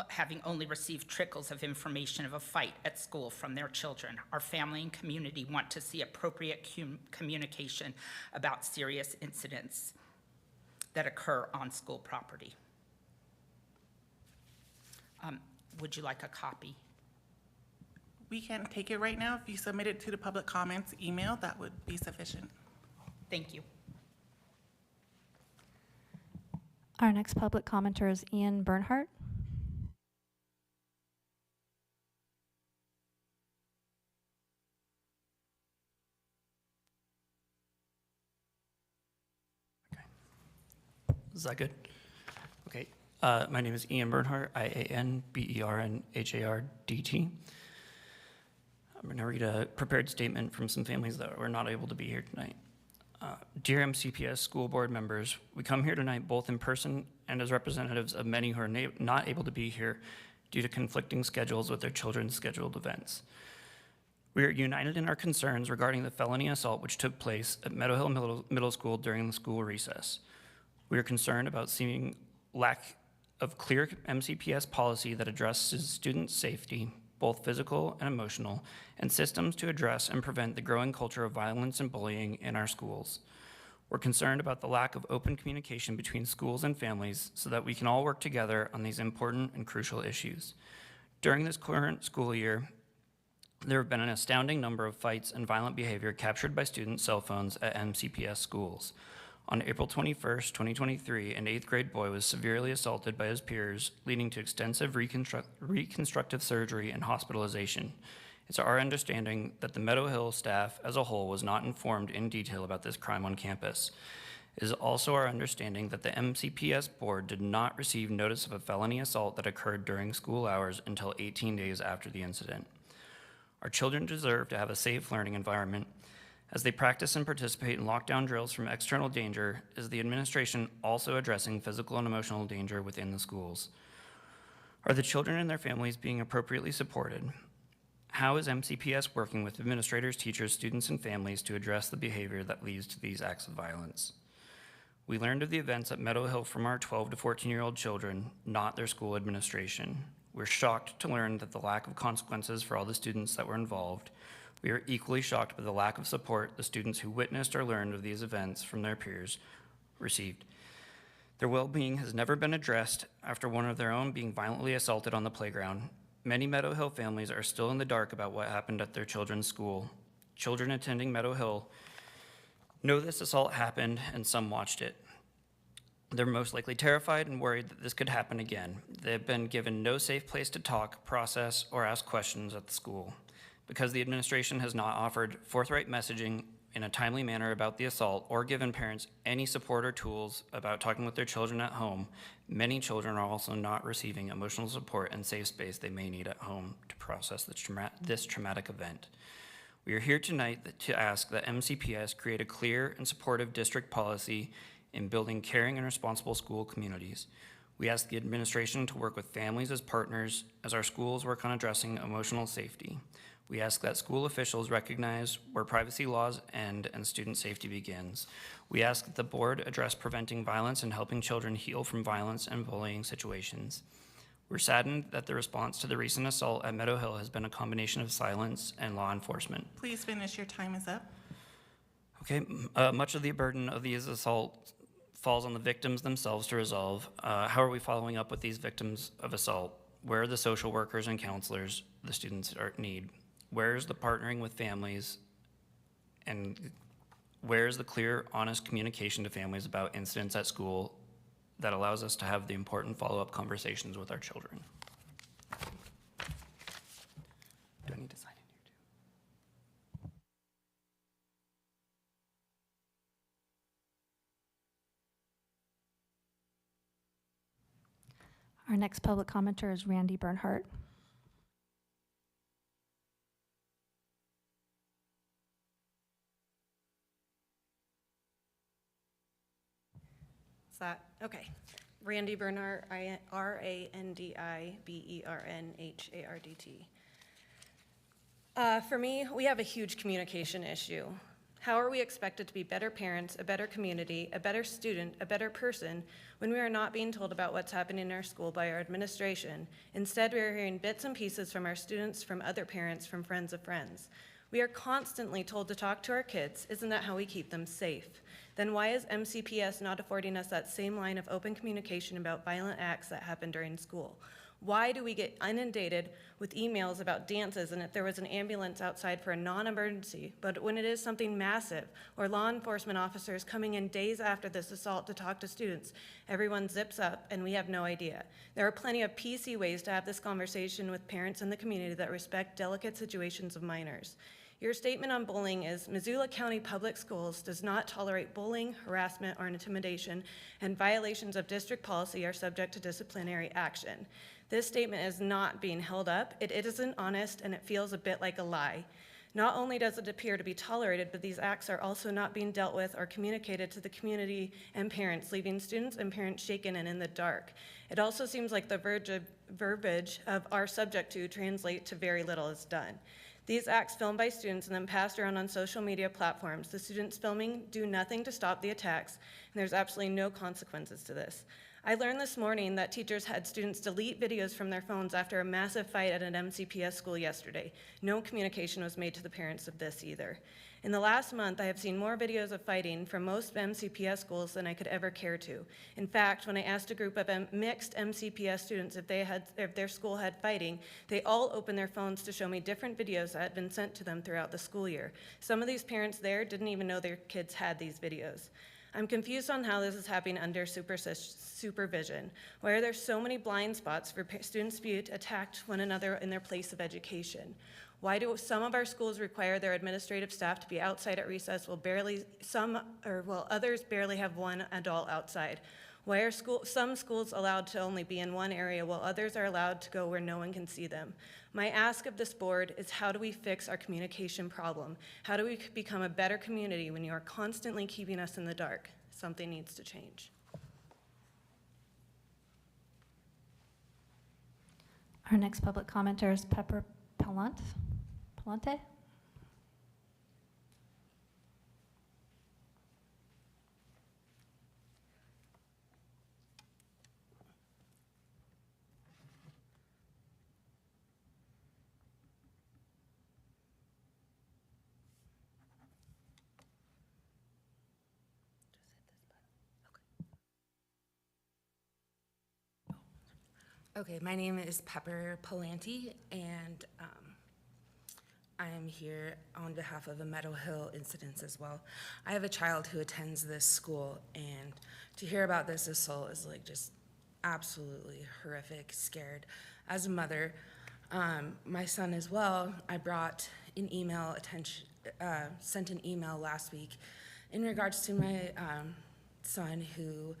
having only received trickles of information of a fight at school from their children. Our family and community want to see appropriate communication about serious incidents that occur on school property. Would you like a copy? We can't take it right now. If you submit it to the public comments email, that would be sufficient. Thank you. Our next public commenter is Ian Bernhardt. Is that good? Okay. My name is Ian Bernhardt, IANBERNHARDT. I'm going to read a prepared statement from some families that were not able to be here tonight. Dear MCPS school board members, we come here tonight both in person and as representatives of many who are not able to be here due to conflicting schedules with their children's scheduled events. We are united in our concerns regarding the felony assault which took place at Meadow Hill Middle School during the school recess. We are concerned about seeming lack of clear MCPS policy that addresses student safety, both physical and emotional, and systems to address and prevent the growing culture of violence and bullying in our schools. We're concerned about the lack of open communication between schools and families so that we can all work together on these important and crucial issues. During this current school year, there have been an astounding number of fights and violent behavior captured by student cell phones at MCPS schools. On April 21st, 2023, an 8th grade boy was severely assaulted by his peers, leading to extensive reconstructive surgery and hospitalization. It's our understanding that the Meadow Hill staff as a whole was not informed in detail about this crime on campus. It is also our understanding that the MCPS board did not receive notice of a felony assault that occurred during school hours until 18 days after the incident. Our children deserve to have a safe learning environment. As they practice and participate in lockdown drills from external danger, is the administration also addressing physical and emotional danger within the schools? Are the children and their families being appropriately supported? How is MCPS working with administrators, teachers, students, and families to address the behavior that leads to these acts of violence? We learned of the events at Meadow Hill from our 12 to 14-year-old children, not their school administration. We're shocked to learn that the lack of consequences for all the students that were involved. We are equally shocked by the lack of support the students who witnessed or learned of these events from their peers received. Their well-being has never been addressed after one of their own being violently assaulted on the playground. Many Meadow Hill families are still in the dark about what happened at their children's school. Children attending Meadow Hill know this assault happened and some watched it. They're most likely terrified and worried that this could happen again. They've been given no safe place to talk, process, or ask questions at the school. Because the administration has not offered forthright messaging in a timely manner about the assault or given parents any support or tools about talking with their children at home, many children are also not receiving emotional support and safe space they may need at home to process this traumatic event. We are here tonight to ask that MCPS create a clear and supportive district policy in building caring and responsible school communities. We ask the administration to work with families as partners as our schools work on addressing emotional safety. We ask that school officials recognize where privacy laws end and student safety begins. We ask that the board address preventing violence and helping children heal from violence and bullying situations. We're saddened that the response to the recent assault at Meadow Hill has been a combination of silence and law enforcement. Please finish, your time is up. Okay, much of the burden of these assaults falls on the victims themselves to resolve. How are we following up with these victims of assault? Where are the social workers and counselors the students need? Where's the partnering with families, and where's the clear, honest communication to families about incidents at school that allows us to have the important follow-up conversations with our children? Do I need to sign in here too? Our next public commenter is Randy Bernhardt. That okay? Randy Bernhardt, RandyBernhardt. For me, we have a huge communication issue. How are we expected to be better parents, a better community, a better student, a better person when we are not being told about what's happening in our school by our administration? Instead, we are hearing bits and pieces from our students, from other parents, from friends of friends. We are constantly told to talk to our kids. Isn't that how we keep them safe? Then why is MCPS not affording us that same line of open communication about violent acts that happen during school? Why do we get inundated with emails about dances and if there was an ambulance outside for a non-emergency, but when it is something massive or law enforcement officers coming in days after this assault to talk to students, everyone zips up and we have no idea. There are plenty of PC ways to have this conversation with parents in the community that respect delicate situations of minors. Your statement on bullying is Missoula County Public Schools does not tolerate bullying, harassment, or intimidation, and violations of district policy are subject to disciplinary action. This statement is not being held up. It isn't honest, and it feels a bit like a lie. Not only does it appear to be tolerated, but these acts are also not being dealt with or communicated to the community and parents, leaving students and parents shaken and in the dark. It also seems like the verbiage of "are subject to" translate to very little is done. These acts filmed by students and then passed around on social media platforms. The students filming do nothing to stop the attacks, and there's absolutely no consequences to this. I learned this morning that teachers had students delete videos from their phones after a massive fight at an MCPS school yesterday. No communication was made to the parents of this either. In the last month, I have seen more videos of fighting from most MCPS schools than I could ever care to. In fact, when I asked a group of mixed MCPS students if their school had fighting, they all opened their phones to show me different videos that had been sent to them throughout the school year. Some of these parents there didn't even know their kids had these videos. I'm confused on how this is happening under supervision. Why are there so many blind spots for students to be attacked one another in their place of education? Why do some of our schools require their administrative staff to be outside at recess while others barely have one adult outside? Why are some schools allowed to only be in one area while others are allowed to go where no one can see them? My ask of this board is, how do we fix our communication problem? How do we become a better community when you are constantly keeping us in the dark? Something needs to change. Our next public commenter is Pepper Palante. Okay, my name is Pepper Palante, and I am here on behalf of the Meadow Hill incidents as well. I have a child who attends this school, and to hear about this assault is like just absolutely horrific, scared. As a mother, my son as well, I brought an email sent an email last week in regards to my son who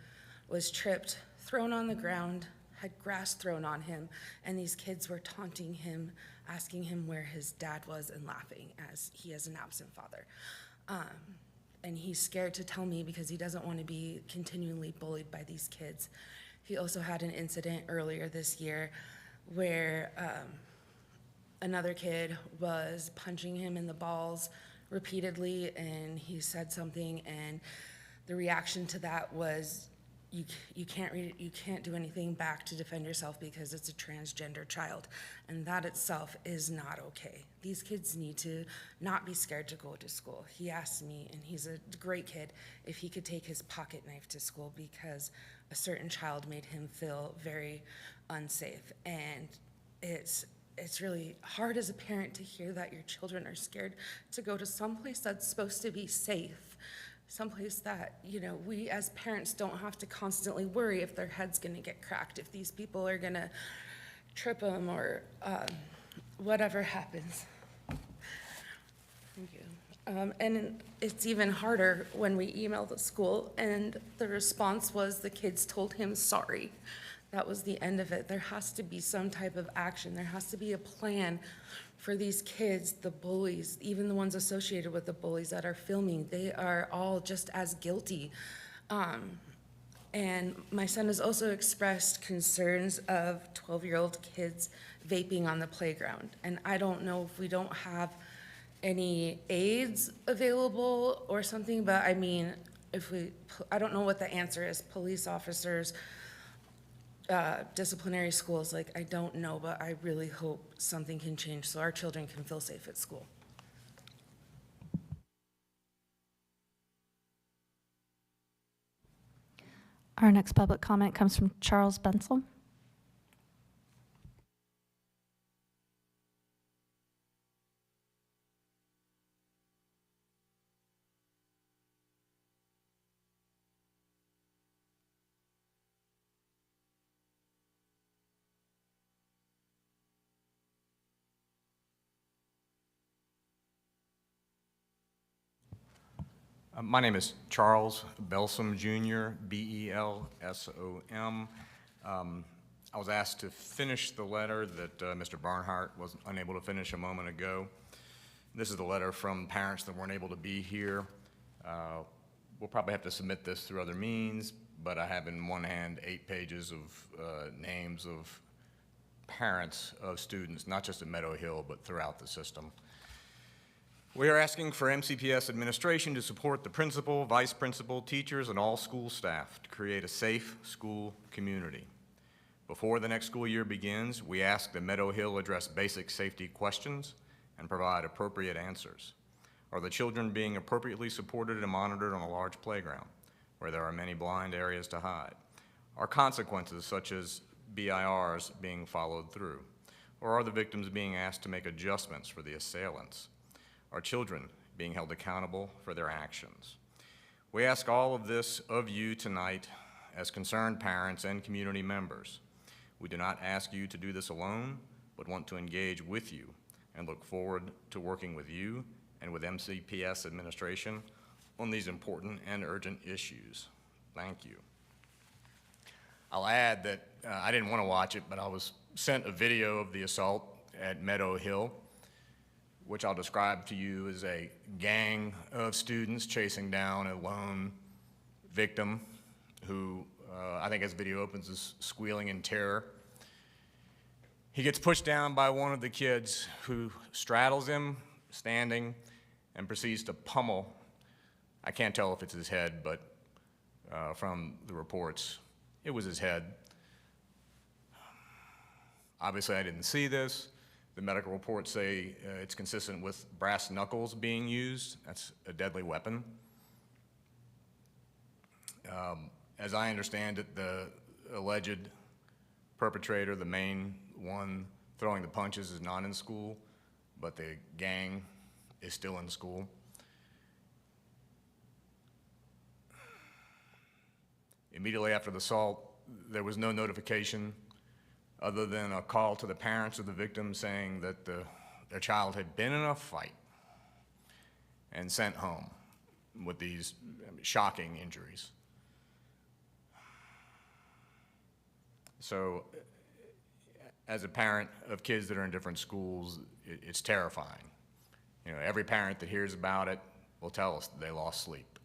was tripped, thrown on the ground, had grass thrown on him, and these kids were taunting him, asking him where his dad was and laughing as he is an absent father. And he's scared to tell me because he doesn't want to be continually bullied by these kids. He also had an incident earlier this year where another kid was punching him in the balls repeatedly, and he said something, and the reaction to that was, you can't do anything back to defend yourself because it's a transgender child, and that itself is not okay. These kids need to not be scared to go to school. He asked me, and he's a great kid, if he could take his pocket knife to school because a certain child made him feel very unsafe. And it's really hard as a parent to hear that your children are scared to go to someplace that's supposed to be safe. Someplace that, we as parents don't have to constantly worry if their head's gonna get cracked, if these people are gonna trip them or whatever happens. Thank you. And it's even harder when we email the school and the response was the kids told him sorry. That was the end of it. There has to be some type of action. There has to be a plan for these kids, the bullies, even the ones associated with the bullies that are filming. They are all just as guilty. And my son has also expressed concerns of 12-year-old kids vaping on the playground. And I don't know if we don't have any aids available or something, but I mean, I don't know what the answer is. Police officers, disciplinary schools, I don't know, but I really hope something can change so our children can feel safe at school. Our next public comment comes from Charles Bensel. My name is Charles Belsom Jr., B-E-L-S-O-M. I was asked to finish the letter that Mr. Barnhart was unable to finish a moment ago. This is the letter from parents that weren't able to be here. We'll probably have to submit this through other means, but I have in one hand 8 pages of names of parents of students, not just at Meadow Hill, but throughout the system. We are asking for MCPS administration to support the principal, vice principal, teachers, and all school staff to create a safe school community. Before the next school year begins, we ask that Meadow Hill address basic safety questions and provide appropriate answers. Are the children being appropriately supported and monitored on a large playground where there are many blind areas to hide? Are consequences such as BIRs being followed through? Or are the victims being asked to make adjustments for the assailants? Are children being held accountable for their actions? We ask all of this of you tonight as concerned parents and community members. We do not ask you to do this alone, but want to engage with you and look forward to working with you and with MCPS administration on these important and urgent issues. Thank you. I'll add that I didn't want to watch it, but I was sent a video of the assault at Meadow Hill, which I'll describe to you as a gang of students chasing down a lone victim who, I think as the video opens, is squealing in terror. He gets pushed down by one of the kids who straddles him, standing, and proceeds to pummel. I can't tell if it's his head, but from the reports, it was his head. Obviously, I didn't see this. The medical reports say it's consistent with brass knuckles being used. That's a deadly weapon. As I understand it, the alleged perpetrator, the main one throwing the punches, is not in school, but the gang is still in school. Immediately after the assault, there was no notification other than a call to the parents of the victim saying that their child had been in a fight and sent home with these shocking injuries. So, as a parent of kids that are in different schools, it's terrifying. You know, every parent that hears about it will tell us that they lost sleep.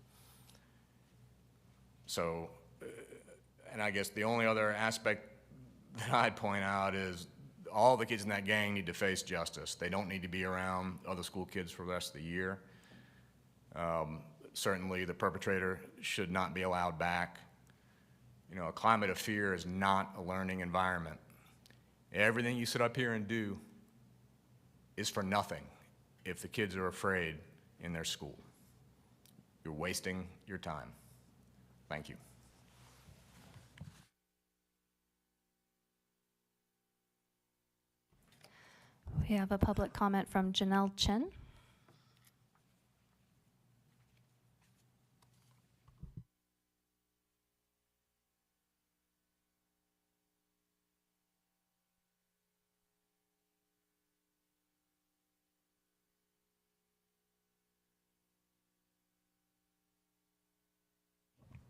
So, and I guess the only other aspect that I'd point out is all the kids in that gang need to face justice. They don't need to be around other school kids for the rest of the year. Certainly the perpetrator should not be allowed back. You know, a climate of fear is not a learning environment. Everything you sit up here and do is for nothing if the kids are afraid in their school. You're wasting your time. Thank you. We have a public comment from Janelle Chen.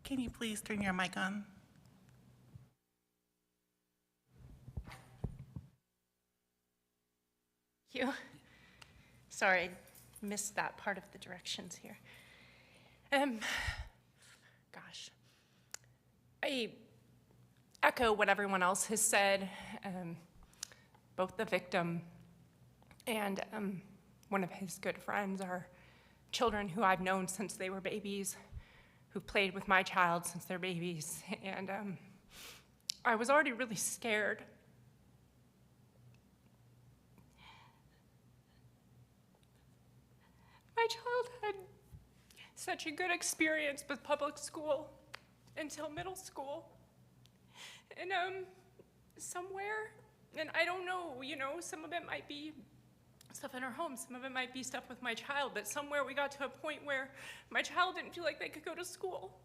Can you please turn your mic on? You. Sorry, I missed that part of the directions here. Gosh. I echo what everyone else has said. Both the victim and one of his good friends are children who I've known since they were babies, who played with my child since they're babies. And I was already really scared. My child had such a good experience with public school until middle school. And somewhere, and I don't know, you know, some of it might be stuff in our home, some of it might be stuff with my child, but somewhere we got to a point where my child didn't feel like they could go to school.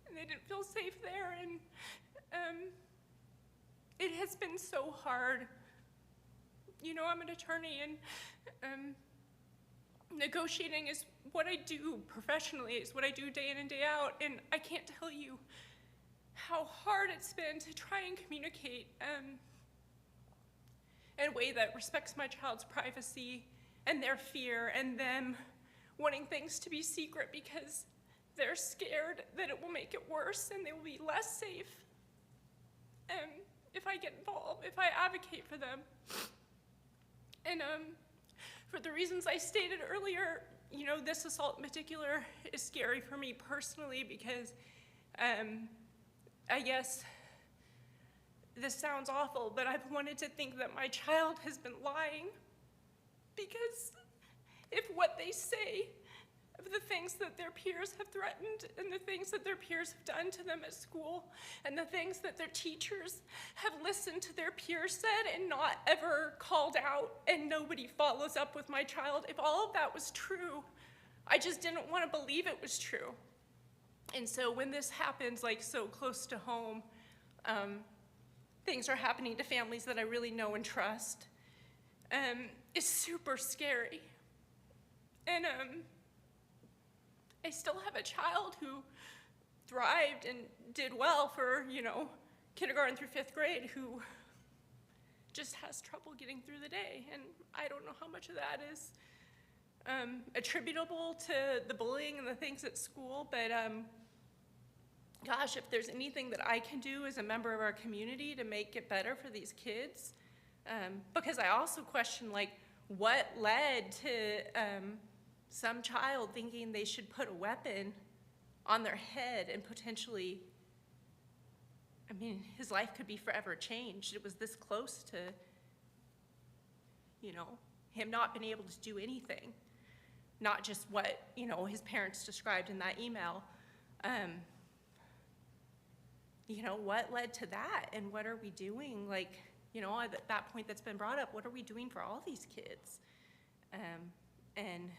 And they didn't feel safe there, and it has been so hard. You know, I'm an attorney, and negotiating is what I do professionally, it's what I do day in and day out, and I can't tell you how hard it's been to try and communicate in a way that respects my child's privacy and their fear and them wanting things to be secret because they're scared that it will make it worse and they will be less safe if I get involved, if I advocate for them. And For the reasons I stated earlier, you know, this assault in particular is scary for me personally because I guess this sounds awful, but I've wanted to think that my child has been lying, because if what they say of the things that their peers have threatened and the things that their peers have done to them at school and the things that their teachers have listened to their peers said and not ever called out, and nobody follows up with my child, if all of that was true, I just didn't want to believe it was true. And so when this happens like so close to home, things are happening to families that I really know and trust. It's super scary. And I still have a child who thrived and did well for, you know, kindergarten through 5th grade, who just has trouble getting through the day. And I don't know how much of that is attributable to the bullying and the things at school, but gosh, if there's anything that I can do as a member of our community to make it better for these kids, because I also question, like, what led to some child thinking they should put a weapon on their head and potentially, I mean, his life could be forever changed. It was this close to, you know, him not being able to do anything, not just what, you know, his parents described in that email. You know, what led to that, and what are we doing? Like, you know, at that point that's been brought up, what are we doing for all these kids? And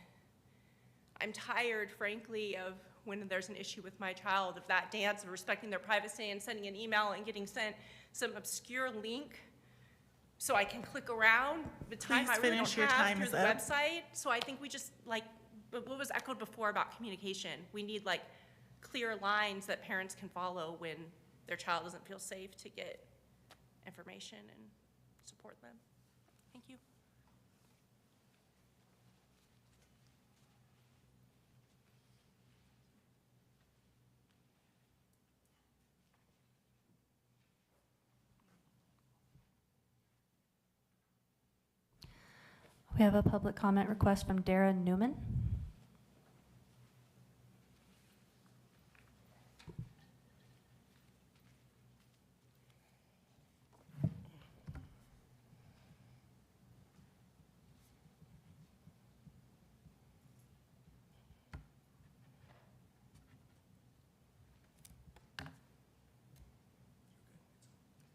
I'm tired, frankly, of when there's an issue with my child, of that dance of respecting their privacy and sending an email and getting sent some obscure link so I can click around the time Please I really don't finish, your have time through is the up. website. So I think we just, like, what was echoed before about communication, we need, like, clear lines that parents can follow when their child doesn't feel safe to get information and support them. Thank you. We have a public comment request from Dara Newman.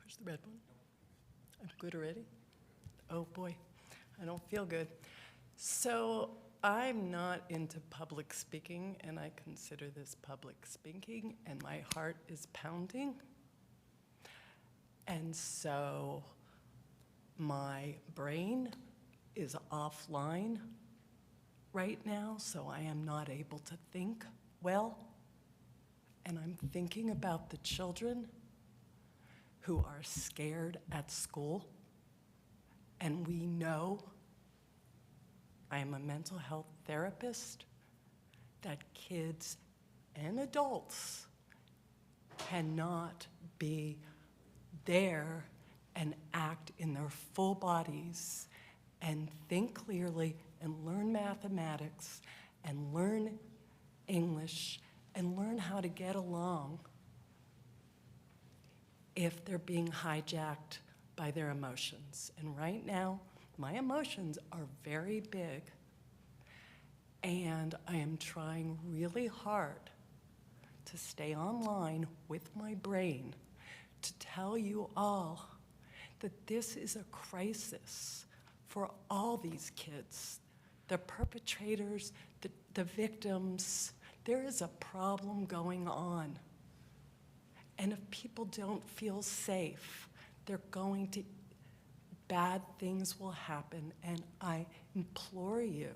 Push the red one. I'm good already? Oh, boy. I don't feel good. So I'm not into public speaking, and I consider this public speaking, and my heart is pounding. And so my brain is offline right now, so I am not able to think well. And I'm thinking about the children who are scared at school. And we know, I am a mental health therapist, that kids and adults cannot be there and act in their full bodies and think clearly and learn mathematics and learn English and learn how to get along if they're being hijacked by their emotions. And right now, my emotions are very big, and I am trying really hard to stay online with my brain to tell you all that this is a crisis for all these kids, the perpetrators, the victims. There is a problem going on. And if people don't feel safe, bad things will happen. And I implore you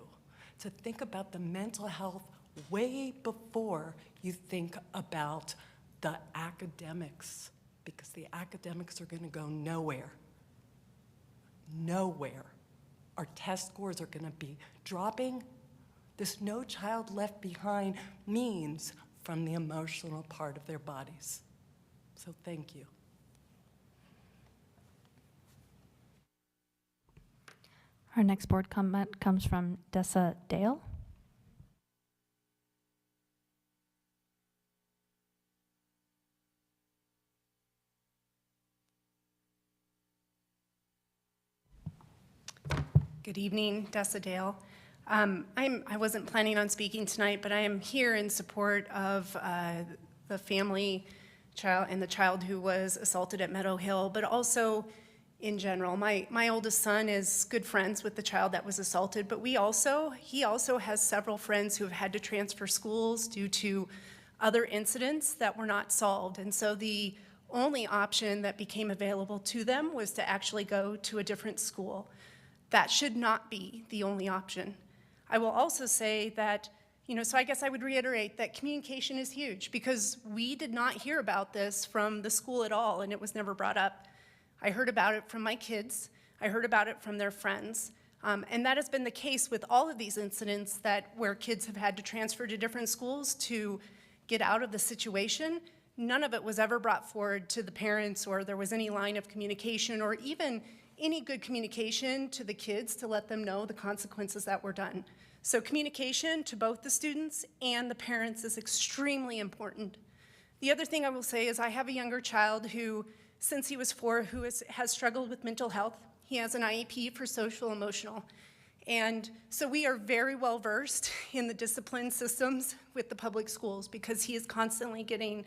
to think about the mental health way before you think about the academics, because the academics are going to go nowhere. Nowhere. Our test scores are going to be dropping. This No Child Left Behind means from the emotional part of their bodies. So thank you. All Our next board comment comes from Dessa Dale. Good evening, Dessa Dale. I wasn't planning on speaking tonight, but I am here in support of the family child and the child who was assaulted at Meadow Hill, but also in general. My oldest son is good friends with the child that was assaulted, but he also has several friends who have had to transfer schools due to other incidents that were not solved. And so the only option that became available to them was to actually go to a different school. That should not be the only option. I will also say that, so I guess I would reiterate that communication is huge, because we did not hear about this from the school at all, and it was never brought up. I heard about it from my kids. I heard about it from their friends. And that has been the case with all of these incidents where kids have had to transfer to different schools to get out of the situation. None of it was ever brought forward to the parents, or there was any line of communication, or even any good communication to the kids to let them know the consequences that were done. So communication to both the students and the parents is extremely important. The other thing I will say is I have a younger child who, since he was 4, who has struggled with mental health. He has an IEP for social emotional. And so we are very well versed in the discipline systems with the public schools, because he is constantly getting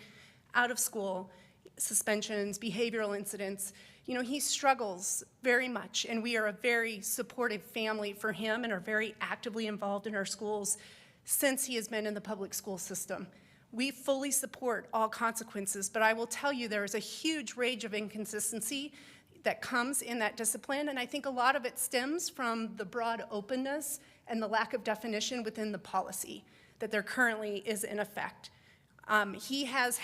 out of school, suspensions, behavioral incidents. He struggles very much, and we are a very supportive family for him and are very actively involved in our schools since he has been in the public school system. We fully support all consequences, but I will tell you there is a huge range of inconsistency that comes in that discipline, and I think a lot of it stems from the broad openness and the lack of definition within the policy that there currently is in effect. He has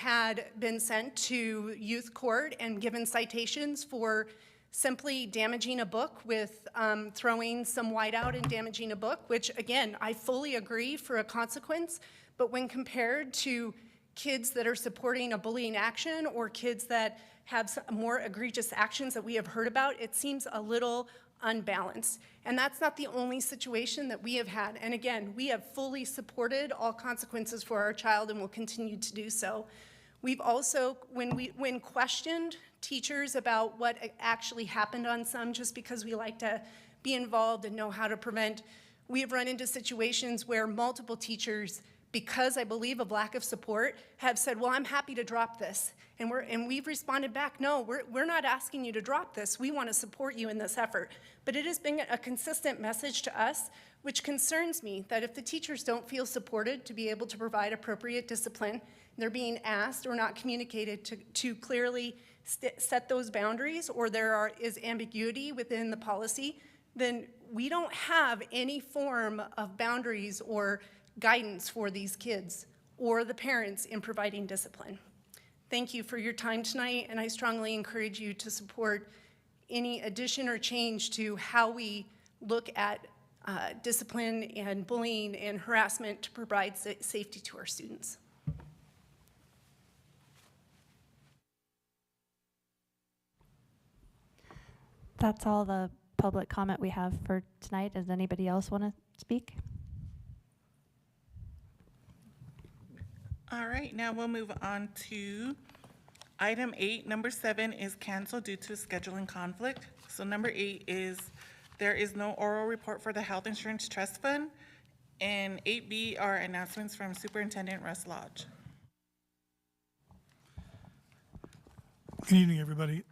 been sent to youth court and given citations for simply damaging a book with throwing some whiteout and damaging a book, which, again, I fully agree for a consequence, but when compared to kids that are supporting a bullying action or kids that have more egregious actions that we have heard about, it seems a little unbalanced. And that's not the only situation that we have had. And again, we have fully supported all consequences for our child and will continue to do so. We've also, when questioned teachers about what actually happened on some, just because we like to be involved and know how to prevent, we have run into situations where multiple teachers, because I believe of lack of support, have said, well, I'm happy to drop this. And we've responded back, no, we're not asking you to drop this. We want to support you in this effort. But it has been a consistent message to us, which concerns me, that if the teachers don't feel supported to be able to provide appropriate discipline, they're being asked or not communicated to clearly set those boundaries, or there is ambiguity within the policy, then we don't have any form of boundaries or guidance for these kids or the parents in providing discipline. Thank you for your time tonight, and I strongly encourage you to support any addition or change to how we look at discipline and bullying and harassment to provide safety to our students. That's all the public comment we have for tonight. Does anybody else want to speak? All right, now we'll move on to item 8. Number 7 is canceled due to scheduling conflict. So number 8 is there is no oral report for the Health Insurance Trust Fund. And 8B are announcements from Superintendent Russ Lodge. Good evening, everybody.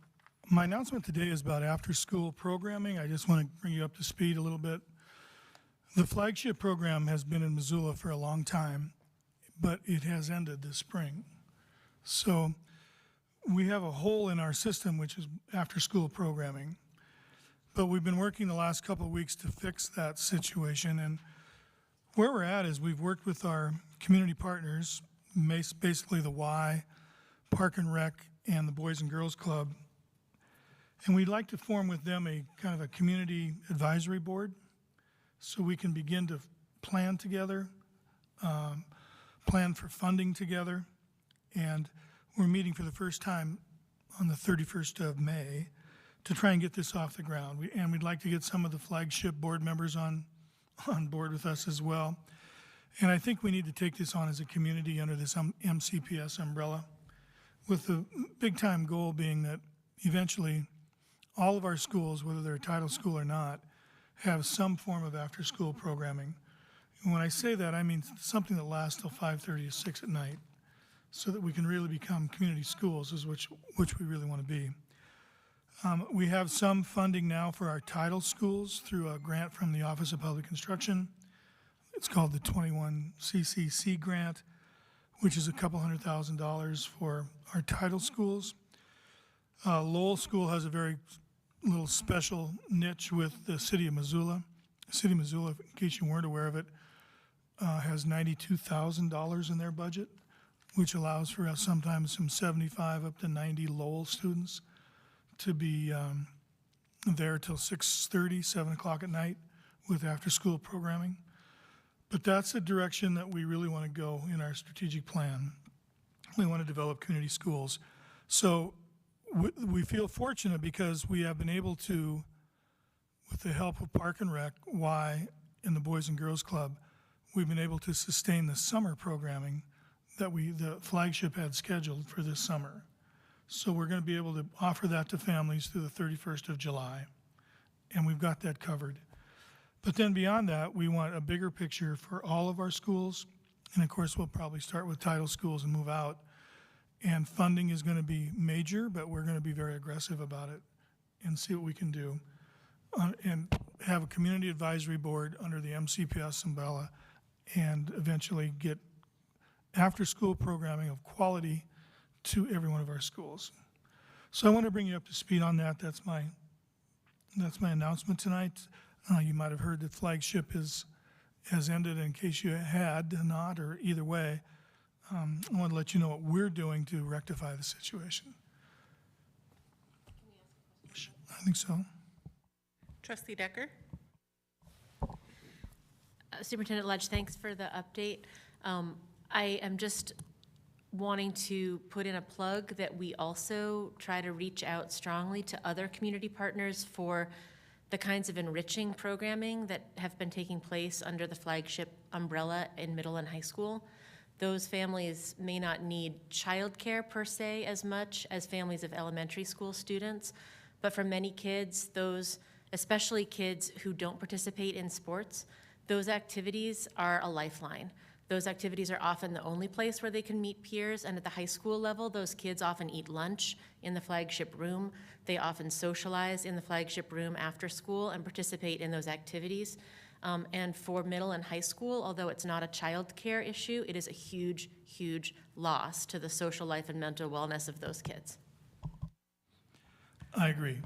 My announcement today is about after-school programming. I just want to bring you up to speed a little bit. The flagship program has been in Missoula for a long time, but it has ended this spring. So we have a hole in our system, which is after-school programming. But we've been working the last couple of weeks to fix that situation. And where we're at is we've worked with our community partners, basically the Y, Park and Rec, and the Boys and Girls Club. And we'd like to form with them a kind of a community advisory board so we can begin to plan together, plan for funding together. And we're meeting for the first time on the 31st of May to try and get this off the ground. And we'd like to get some of the flagship board members on board with us as well. And I think we need to take this on as a community under this MCPS umbrella, with the big-time goal being that eventually all of our schools, whether they're a title school or not, have some form of after-school programming. And when I say that, I mean something that lasts till 5:30 to 6 at night, so that we can really become community schools, is which we really want to be. We have some funding now for our title schools through a grant from the Office of Public Instruction. It's called the 21CCC grant, which is a couple $100,000 for our title schools. Lowell School has a very little special niche with the city of Missoula. The city of Missoula, in case you weren't aware of it, has $92,000 in their budget, which allows for us sometimes from 75 up to 90 Lowell students to be there till 6:30, 7 o'clock at night with after-school programming. But that's the direction that we really want to go in our strategic plan. We want to develop community schools. So we feel fortunate because we have been able to, with the help of Park and Rec, Y, and the Boys and Girls Club, we've been able to sustain the summer programming that the flagship had scheduled for this summer. So we're going to be able to offer that to families through the 31st of July, and we've got that covered. But then beyond that, we want a bigger picture for all of our schools, and of course we'll probably start with title schools and move out. And funding is going to be major, but we're going to be very aggressive about it and see what we can do. And have a community advisory board under the MCPS umbrella, and eventually get after-school programming of quality to every one of our schools. So I want to bring you up to speed on that. That's my announcement tonight. You might have heard that flagship has ended. In case you had not, or either way, I want to let you know what we're doing to rectify the situation. I think so. Trustee Decker? Superintendent Ledge, thanks for the update. I am just wanting to put in a plug that we also try to reach out strongly to other community partners for the kinds of enriching programming that have been taking place under the flagship umbrella in middle and high school. Those families may not need childcare per se as much as families of elementary school students, but for many kids, those, especially kids who don't participate in sports, those activities are a lifeline. Those activities are often the only place where they can meet peers, and at the high school level, those kids often eat lunch in the flagship room. They often socialize in the flagship room after school and participate in those activities. And for middle and high school, although it's not a child care issue, it is a huge, huge loss to the social life and mental wellness of those kids. I agree.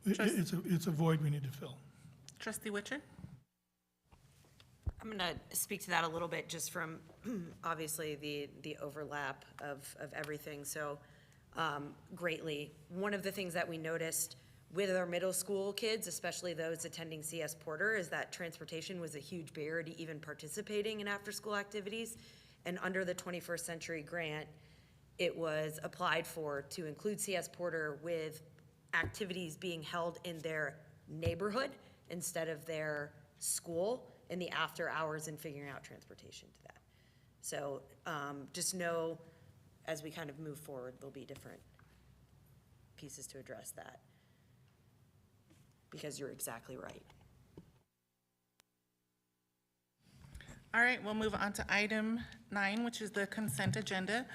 It's a void we need to fill. Trustee Witcher? I'm going to speak to that a little bit just from obviously the overlap of everything so greatly. One of the things that we noticed with our middle school kids, especially those attending CS Porter, is that transportation was a huge barrier to even participating in after-school activities. And under the 21st Century Grant, it was applied for to include CS Porter with activities being held in their neighborhood instead of their school in the after hours and figuring out transportation to that. So just know as we kind of move forward, there'll be different pieces to address that, because you're exactly right. All right, we'll move on to item 9, which is the consent agenda.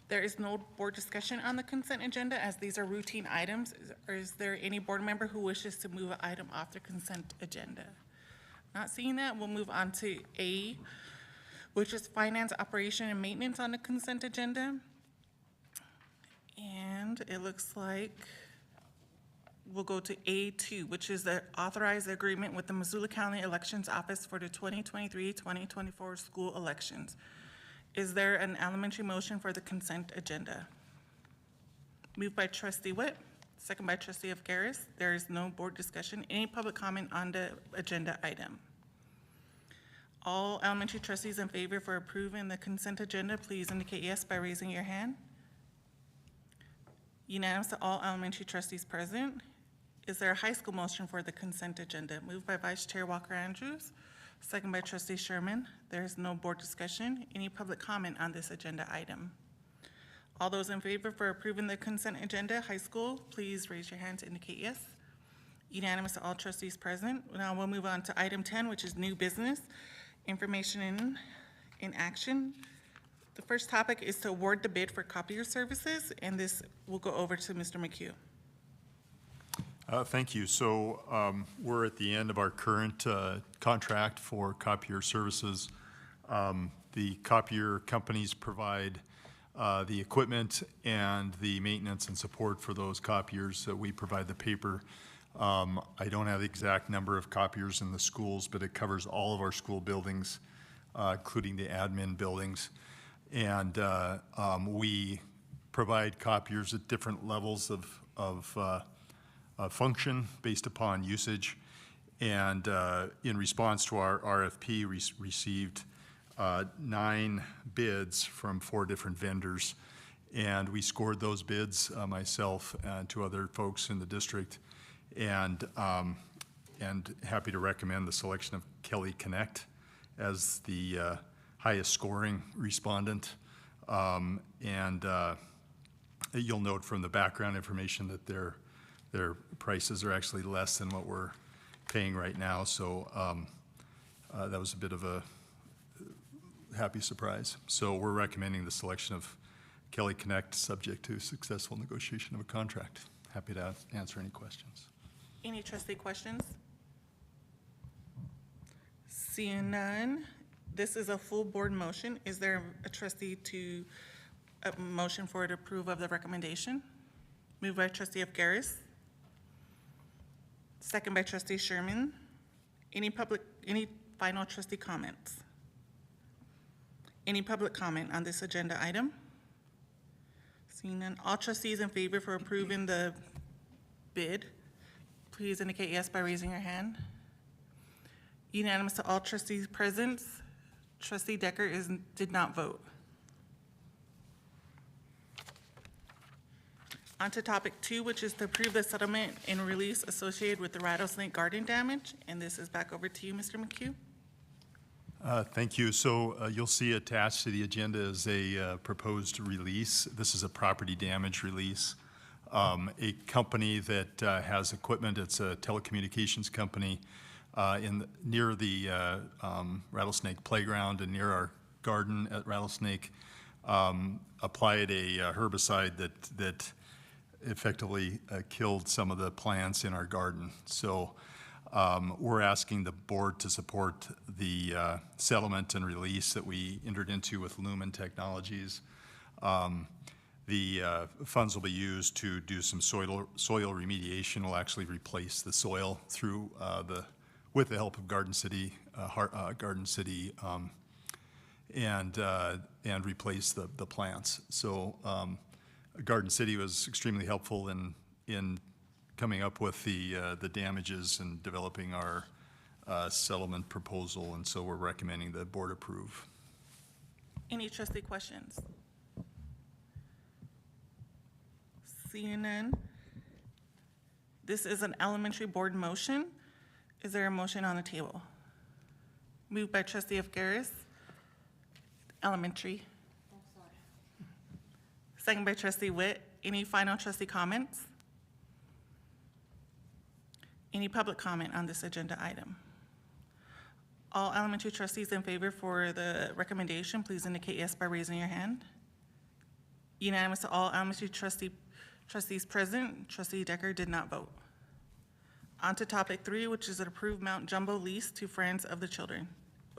There is no board discussion on the consent agenda, as these are routine items. Is there any board member who wishes to move an item off the consent agenda? Not seeing that, we'll move on to A, which is finance, operation, and maintenance on the consent agenda. And it looks like we'll go to A2, which is the authorized agreement with the Missoula County Elections Office for the 2023-2024 school elections. Is there an elementary motion for the consent agenda? Moved by Trustee Witt, second by Trustee Avgaris. There is no board discussion. Any public comment on the agenda item? All elementary trustees in favor for approving the consent agenda, please indicate yes by raising your hand. Unanimous to all elementary trustees present. Is there a high school motion for the consent agenda? Moved by Vice Chair Walker Andrews, second by Trustee Sherman. There is no board discussion. Any public comment on this agenda item? All those in favor for approving the consent agenda, high school, please raise your hand to indicate yes. Unanimous to all trustees present. Now we'll move on to item 10, which is new business, information in action. The first topic is to award the bid for copier services, and this will go over to Mr. McHugh. Thank you. So we're at the end of our current contract for copier services. The copier companies provide the equipment and the maintenance and support for those copiers. We provide the paper. I don't have the exact number of copiers in the schools, but it covers all of our school buildings, including the admin buildings. And we provide copiers at different levels of function based upon usage. And in response to our RFP, we received 9 bids from 4 different vendors. And we scored those bids, myself and 2 other folks in the district. And happy to recommend the selection of Kelly Connect as the highest scoring respondent. You'll note from the background information that their prices are actually less than what we're paying right now. So that was a bit of a happy surprise. So we're recommending the selection of Kelly Connect, subject to successful negotiation of a contract. Happy to answer any questions. Any trustee questions? Seeing none, this is a full board motion. Is there a trustee to a motion for the approve of the recommendation? Moved by Trustee Efgaris. Second by Trustee Sherman. Any final trustee comments? Any public comment on this agenda item? Seeing none, all trustees in favor for approving the bid, please indicate yes by raising your hand. Unanimous to all trustees present. Trustee Decker did not vote. On to topic 2, which is to approve the settlement and release associated with the rattlesnake garden damage. And this is back over to you, Mr. McHugh. Thank you. So you'll see attached to the agenda is a proposed release. This is a property damage release. A company that has equipment, it's a telecommunications company near the rattlesnake playground and near our garden at Rattlesnake, applied a herbicide that effectively killed some of the plants in our garden. So we're asking the board to support the settlement and release that we entered into with Lumen Technologies. The funds will be used to do some soil remediation. We'll actually replace the soil through with the help of Garden City, and replace the plants. So Garden City was extremely helpful in coming up with the damages and developing our settlement proposal, and so we're recommending the board approve. Any trustee questions? Seeing none, this is an elementary board motion. Is there a motion on the table? Moved by Trustee Efgaris, elementary. Second by Trustee Witt. Any final trustee comments? Any public comment on this agenda item? All elementary trustees in favor for the recommendation, please indicate yes by raising your hand. Unanimous to all elementary trustees present. Trustee Decker did not vote. On to topic 3, which is an approved Mount Jumbo lease to Friends of the Children.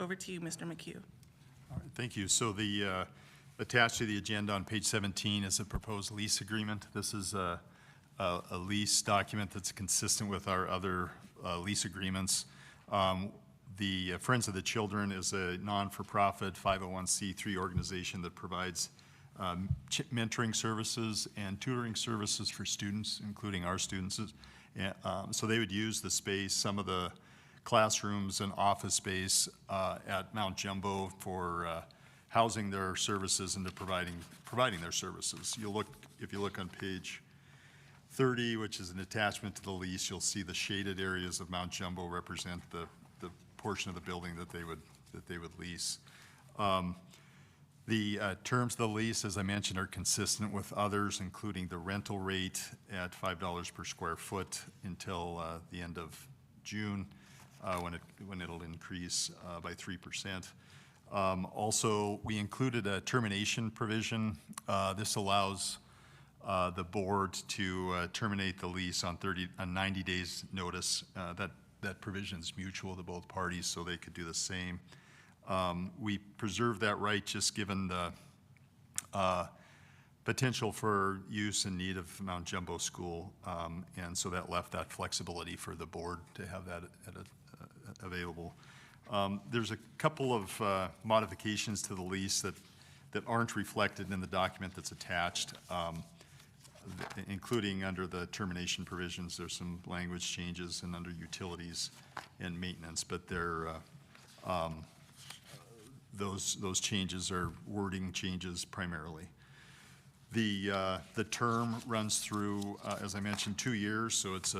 Over to you, Mr. McHugh. All right, thank you. So the attached to the agenda on page 17 is a proposed lease agreement. This is a lease document that's consistent with our other lease agreements. The Friends of the Children is a non-for-profit 501c3 organization that provides mentoring services and tutoring services for students, including our students. So they would use the space, some of the classrooms and office space at Mount Jumbo for housing their services and to providing their services. If you look on page 30, which is an attachment to the lease, you'll see the shaded areas of Mount Jumbo represent the portion of the building that they would lease. The terms of the lease, as I mentioned, are consistent with others, including the rental rate at $5 per square foot until the end of June, when it'll increase by 3%. Also, we included a termination provision. This allows the board to terminate the lease on 90 days notice. That provision is mutual to both parties, so they could do the same. We preserve that right just given the potential for use and need of Mount Jumbo School, and so that left that flexibility for the board to have that available. There's a couple of modifications to the lease that aren't reflected in the document that's attached, including under the termination provisions. There's some language changes, and under utilities and maintenance, but they're those changes are wording changes primarily. The term runs through, as I mentioned, 2 years, so it's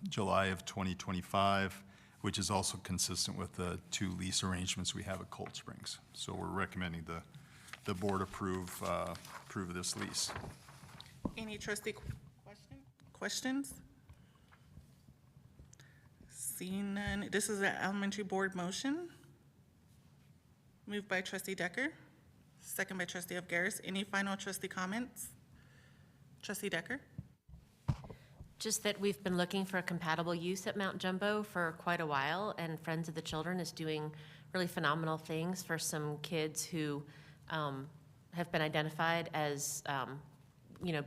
July of 2025, which is also consistent with the 2 lease arrangements we have at Cold Springs. So we're recommending the board approve this lease. Any trustee questions? Seeing none, this is an elementary board motion. Moved by trustee Decker, second by trustee Avgaris. Any final trustee comments? Trustee Decker? Just that we've been looking for a compatible use at Mount Jumbo for quite a while, and Friends of the Children is doing really phenomenal things for some kids who have been identified as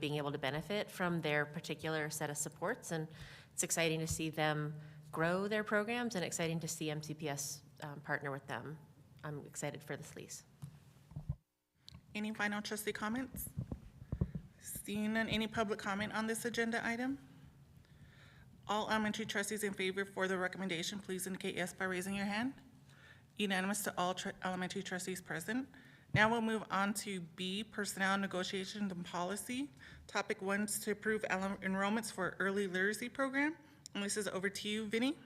being able to benefit from their particular set of supports, and it's exciting to see them grow their programs and exciting to see MCPS partner with them. I'm excited for this lease. Any final trustee comments? Seeing none, any public comment on this agenda item? All elementary trustees in favor for the recommendation, please indicate yes by raising your hand. Unanimous to all elementary trustees present. Now we'll move on to B, Personnel Negotiations and Policy. Topic 1 is to approve enrollments for early literacy program. And this is over to you, Vinny.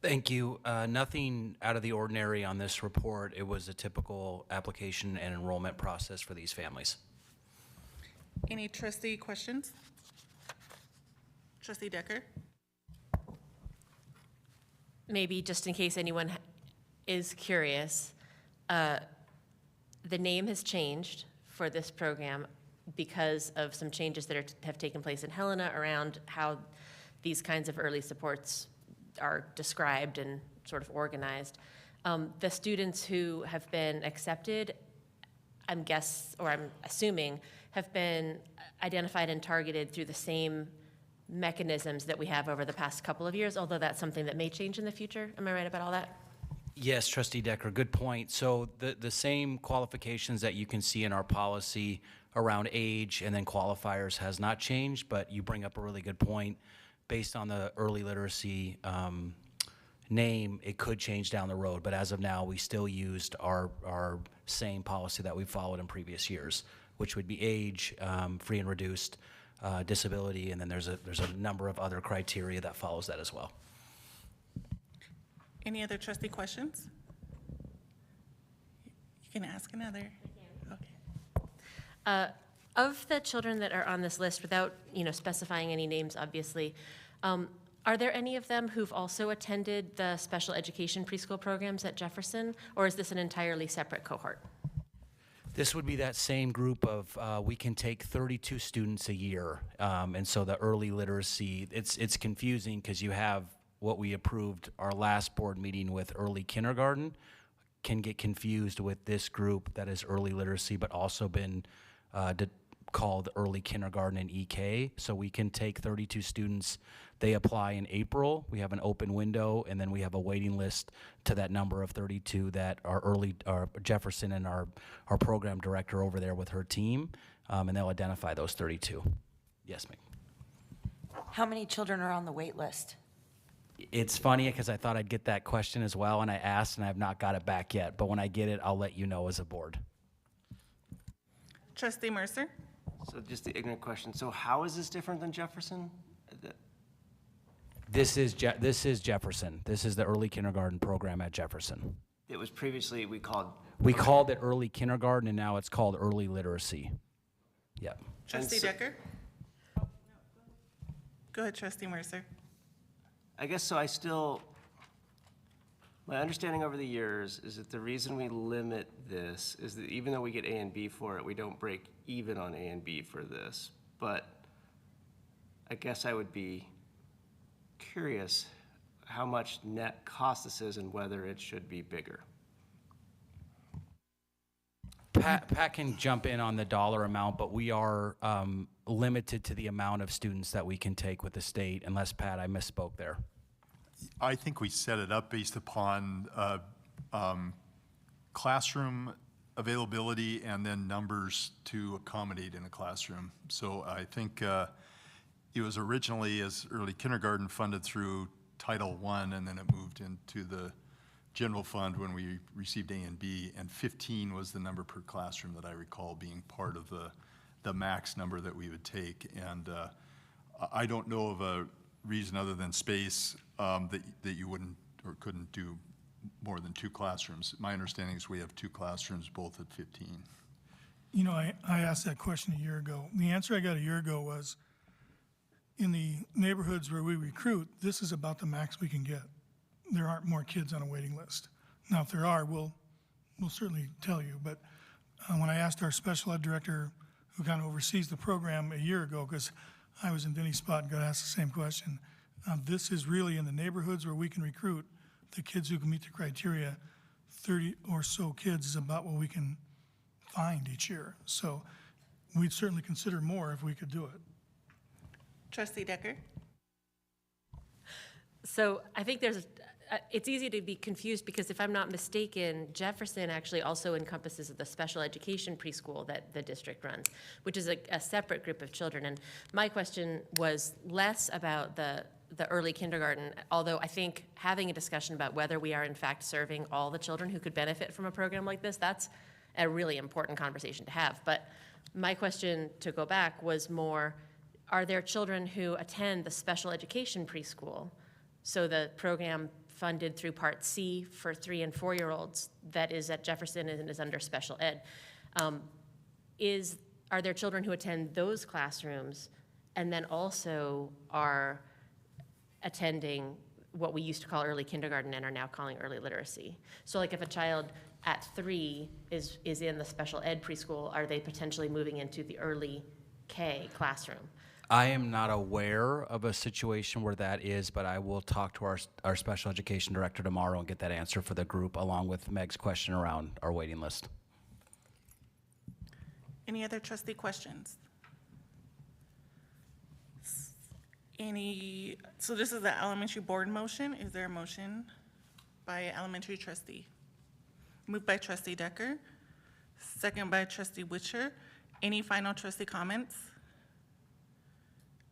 Thank you. Nothing out of the ordinary on this report. It was a typical application and enrollment process for these families. Any trustee questions? Trustee Decker? Maybe just in case anyone is curious, the name has changed for this program because of some changes that have taken place in Helena around how these kinds of early supports are described and sort of organized. The students who have been accepted, I'm assuming, have been identified and targeted through the same mechanisms that we have over the past couple of years, although that's something that may change in the future. Am I right about all that? Yes, Trustee Decker, good point. So the same qualifications that you can see in our policy around age and then qualifiers has not changed, but you bring up a really good point. Based on the early literacy name, it could change down the road, but as of now, we still used our same policy that we followed in previous years, which would be age, free and reduced, disability, and then there's a number of other criteria that follows that as well. Any other trustee questions? You can ask another. Okay. Of the children that are on this list, without specifying any names, obviously, are there any of them who've also attended the special education preschool programs at Jefferson, or is this an entirely separate cohort? This would be that same group of, we can take 32 students a year, and so the early literacy, it's confusing because you have what we approved our last board meeting with early kindergarten, can get confused with this group that is early literacy, but also been called early kindergarten and EK. So we can take 32 students. They apply in April. We have an open window, and then we have a waiting list to that number of 32 that are Jefferson and our program director over there with her team, and they'll identify those 32. Yes, ma'am. How many children are on the wait list? It's funny because I thought I'd get that question as well, and I asked, and I have not got it back yet. But when I get it, I'll let you know as a board. Trustee Mercer? So just the ignorant question. So how is this different than Jefferson? This is Jefferson. This is the early kindergarten program at Jefferson. It was previously we called. We called it early kindergarten, and now it's called early literacy. Yep. Trustee Decker? Go ahead, Trustee Mercer. I guess so. My understanding over the years is that the reason we limit this is that even though we get A and B for it, we don't break even on A and B for this. But I guess I would be curious how much net cost this is and whether it should be bigger. Pat can jump in on the dollar amount, but we are limited to the amount of students that we can take with the state, unless, Pat, I misspoke there. I think we set it up based upon classroom availability and then numbers to accommodate in a classroom. So I think it was originally as early kindergarten funded through Title I, and then it moved into the general fund when we received A and B, and 15 was the number per classroom that I recall being part of the max number that we would take. And I don't know of a reason other than space that you wouldn't or couldn't do more than 2 classrooms. My understanding is we have 2 classrooms, both at 15. You know, I asked that question a year ago. The answer I got a year ago was, in the neighborhoods where we recruit, this is about the max we can get. There aren't more kids on a waiting list. Now, if there are, we'll certainly tell you. But when I asked our special ed director, who kind of oversees the program, a year ago, because I was in Vinny's spot and got asked the same question, this is really in the neighborhoods where we can recruit the kids who can meet the criteria. 30 or so kids is about what we can find each year. So we'd certainly consider more if we could do it. Trustee Decker? So I think it's easy to be confused because if I'm not mistaken, Jefferson actually also encompasses the special education preschool that the district runs, which is a separate group of children. And my question was less about the early kindergarten, although I think having a discussion about whether we are in fact serving all the children who could benefit from a program like this, that's a really important conversation to have. But my question, to go back, was more, are there children who attend the special education preschool? So the program funded through Part C for 3 and 4-year-olds that is at Jefferson and is under special ed. Are there children who attend those classrooms and then also are attending what we used to call early kindergarten and are now calling early literacy? So like if a child at 3 is in the special ed preschool, are they potentially moving into the early K classroom? I am not aware of a situation where that is, but I will talk to our special education director tomorrow and get that answer for the group, along with Meg's question around our waiting list. Any other trustee questions? So this is the elementary board motion. Is there a motion by elementary trustee? Moved by Trustee Decker, second by Trustee Witcher. Any final trustee comments?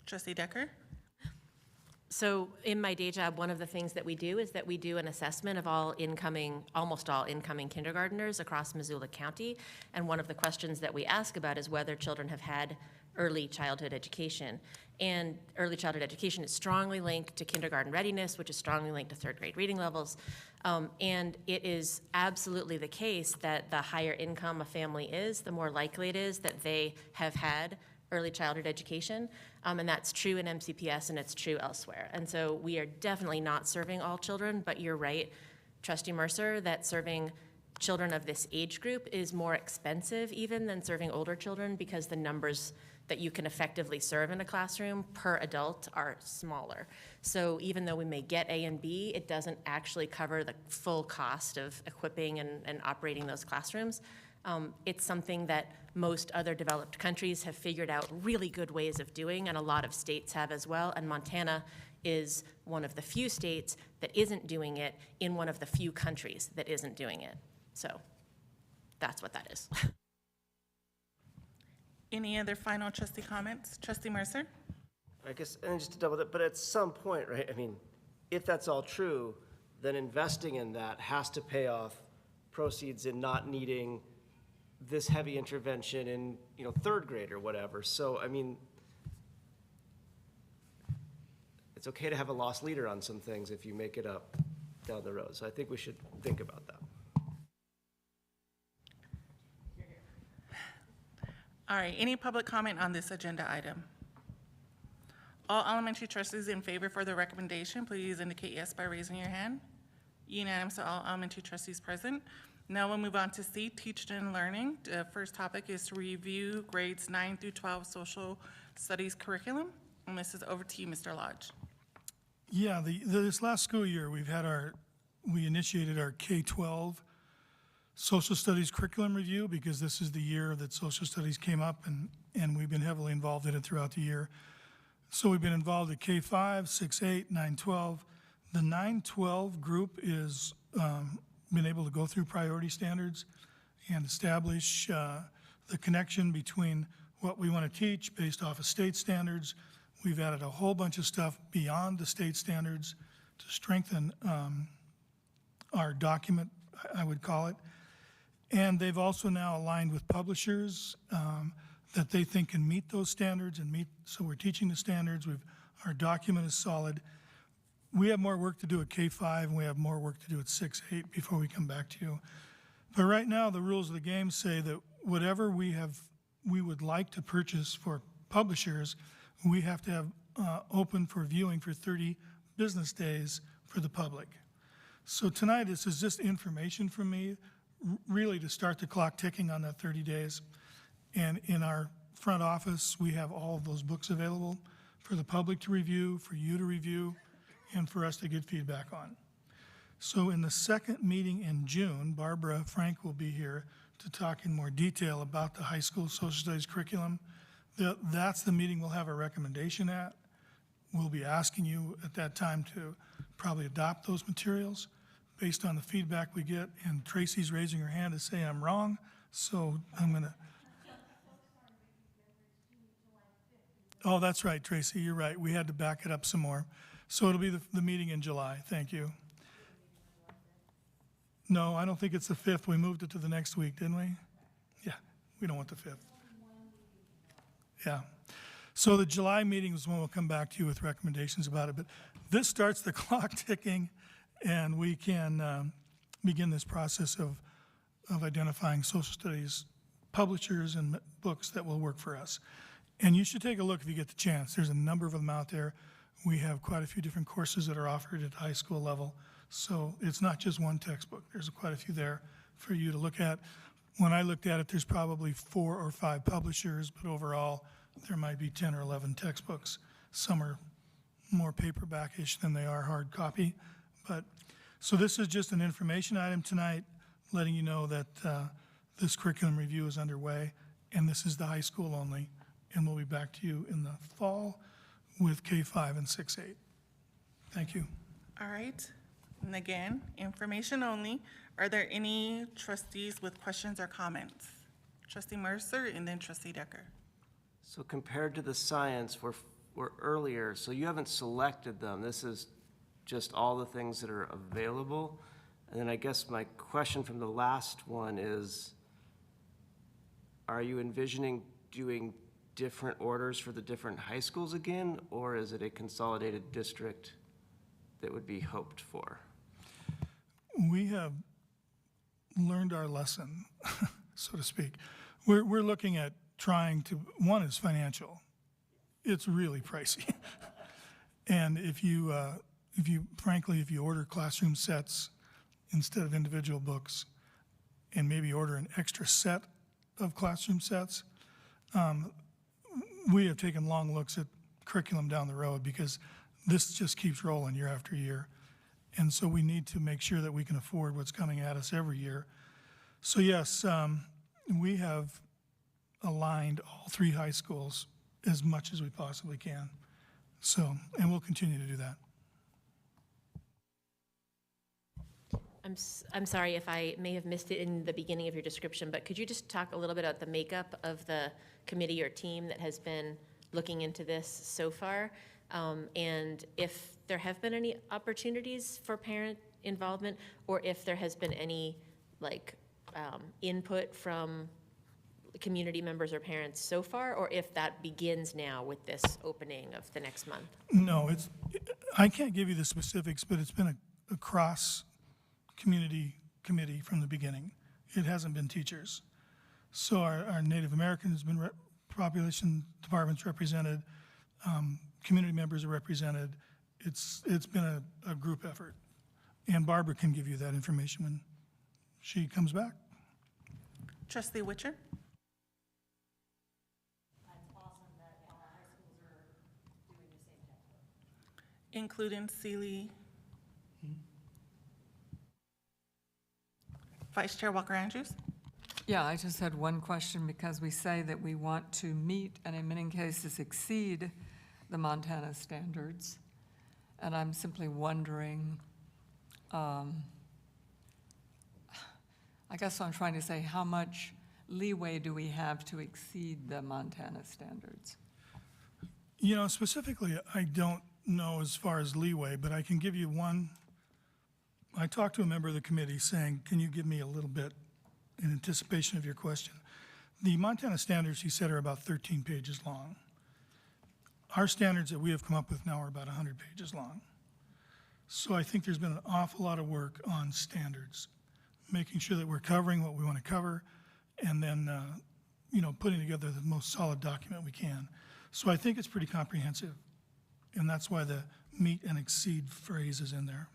Trustee Decker? So in my day job, one of the things that we do is that we do an assessment of almost all incoming kindergartners across Missoula County. And one of the questions that we ask about is whether children have had early childhood education. And early childhood education is strongly linked to kindergarten readiness, which is strongly linked to 3rd grade reading levels. And it is absolutely the case that the higher income a family is, the more likely it is that they have had early childhood education, and that's true in MCPS and it's true elsewhere. And so we are definitely not serving all children, but you're right, Trustee Mercer, that serving children of this age group is more expensive even than serving older children because the numbers that you can effectively serve in a classroom per adult are smaller. So even though we may get A and B, it doesn't actually cover the full cost of equipping and operating those classrooms. It's something that most other developed countries have figured out really good ways of doing, and a lot of states have as well, and Montana is one of the few states that isn't doing it in one of the few countries that isn't doing it. So that's what that is. Any other final trustee comments? Trustee Mercer? I guess, and just to double that, but at some point, right, I mean, if that's all true, then investing in that has to pay off proceeds in not needing this heavy intervention in, you know, third grade or whatever. So, I mean, it's okay to have a lost leader on some things if you make it up down the road. So I think we should think about that. All right, any public comment on this agenda item? All elementary trustees in favor for the recommendation, please indicate yes by raising your hand. Unanimous to all elementary trustees present. Now we'll move on to C, teaching and learning. The first topic is to review grades 9 through 12 social studies curriculum. And this is over to you, Mr. Lodge. Yeah, this last school year, we initiated our K-12 social studies curriculum review because this is the year that social studies came up and we've been heavily involved in it throughout the year. So we've been involved at K-5, 6-8, 9-12. The 9-12 group is been able to go through priority standards and establish the connection between what we want to teach based off of state standards. We've added a whole bunch of stuff beyond the state standards to strengthen our document, I would call it. And they've also now aligned with publishers that they think can meet those standards so we're teaching the standards. Our document is solid. We have more work to do at K-5 and we have more work to do at 6-8 before we come back to you. But right now, the rules of the game say that whatever we would like to purchase for publishers, we have to have open for viewing for 30 business days for the public. So tonight, this is just information from me, really to start the clock ticking on that 30 days. And in our front office, we have all of those books available for the public to review, for you to review, and for us to get feedback on. So in the second meeting in June, Barbara Frank will be here to talk in more detail about the high school social studies curriculum. That's the meeting we'll have a recommendation at. We'll be asking you at that time to probably adopt those materials based on the feedback we get. And Tracy's raising her hand to say I'm wrong, so I'm gonna. Oh, that's right, Tracy, you're right. We had to back it up some more. So it'll be the meeting in July. Thank you. No, I don't think it's the 5th. We moved it to the next week, didn't we? Yeah, we don't want the 5th. Yeah. So the July meeting is when we'll come back to you with recommendations about it. But this starts the clock ticking, and we can begin this process of identifying social studies publishers and books that will work for us. And you should take a look if you get the chance. There's a number of them out there. We have quite a few different courses that are offered at high school level. So it's not just one textbook. There's quite a few there for you to look at. When I looked at it, there's probably 4 or 5 publishers, but overall, there might be 10 or 11 textbooks. Some are more paperback-ish than they are hard copy. So this is just an information item tonight, letting you know that this curriculum review is underway, and this is the high school only. And we'll be back to you in the fall with K-5 and 6-8. Thank you. All right, and again, information only. Are there any trustees with questions or comments? Trustee Mercer and then Trustee Decker. So compared to the science, we're earlier, so you haven't selected them. This is just all the things that are available. And then I guess my question from the last one is, are you envisioning doing different orders for the different high schools again, or is it a consolidated district that would be hoped for? We have learned our lesson, so to speak. We're looking at trying to, one is financial. It's really pricey. And if you order classroom sets instead of individual books, and maybe order an extra set of classroom sets, we have taken long looks at curriculum down the road because this just keeps rolling year after year. And so we need to make sure that we can afford what's coming at us every year. So yes, we have aligned all 3 high schools as much as we possibly can. So, and we'll continue to do that. I'm sorry if I may have missed it in the beginning of your description, but could you just talk a little bit about the makeup of the committee or team that has been looking into this so far? And if there have been any opportunities for parent involvement, or if there has been any input from community members or parents so far, or if that begins now with this opening of the next month? No, I can't give you the specifics, but it's been a cross-community committee from the beginning. It hasn't been teachers. So our Native American has been, population department's represented, community members are represented. It's been a group effort. And Barbara can give you that information when she comes back. Trustee Witcher? Including Sealy. Vice Chair Walker Andrews? Yeah, I just had one question because we say that we want to meet and in many cases exceed the Montana standards. And I'm simply wondering, I guess I'm trying to say, how much leeway do we have to exceed the Montana standards? You know, specifically, I don't know as far as leeway, but I can give you one. I talked to a member of the committee saying, can you give me a little bit in anticipation of your question? The Montana standards, he said, are about 13 pages long. Our standards that we have come up with now are about 100 pages long. So I think there's been an awful lot of work on standards, making sure that we're covering what we want to cover, and then, you know, putting together the most solid document we can. So I think it's pretty comprehensive, and that's why the meet and exceed phrase is in there.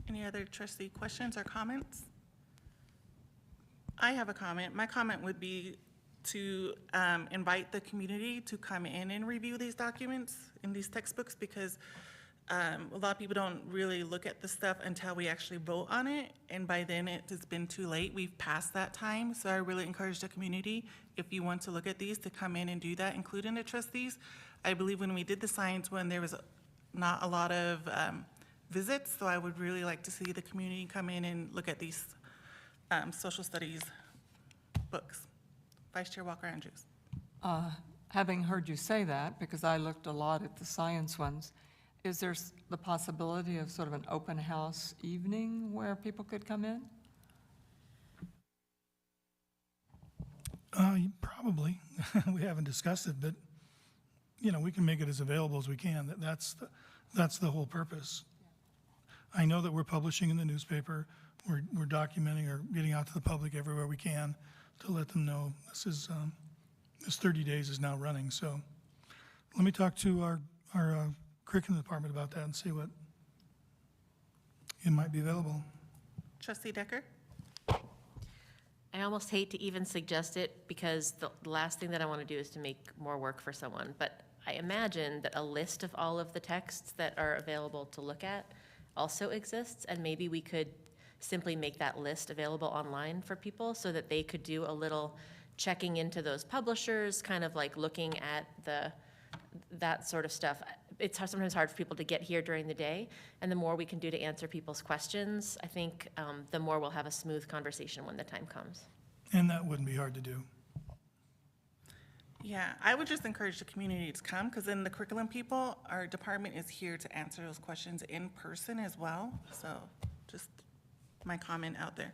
Any other trustee questions or comments? I have a comment. My comment would be to invite the community to come in and review these documents in these textbooks, because a lot of people don't really look at the stuff until we actually vote on it, and by then it has been too late. We've passed that time, so I really encourage the community, if you want to look at these, to come in and do that, including the trustees. I believe when we did the science one, there was not a lot of visits, so I would really like to see the community come in and look at these social studies books. Vice Chair Walker Andrews. Having heard you say that, because I looked a lot at the science ones, is there the possibility of sort of an open house evening where people could come in? Probably. We haven't discussed it, but, you know, we can make it as available as we can. That's the whole purpose. I know that we're publishing in the newspaper. We're documenting or getting out to the public everywhere we can to let them know this 30 days is now running. So let me talk to our curriculum department about that and see what it might be available. Trustee Decker? I almost hate to even suggest it, because the last thing that I want to do is to make more work for someone. But I imagine that a list of all of the texts that are available to look at also exists, and maybe we could simply make that list available online for people so that they could do a little checking into those publishers, kind of like looking at that sort of stuff. It's sometimes hard for people to get here during the day, and the more we can do to answer people's questions, I think the more we'll have a smooth conversation when the time comes. And that wouldn't be hard to do. Yeah, I would just encourage the community to come, because then the curriculum people, our department is here to answer those questions in person as well. So just my comment out there.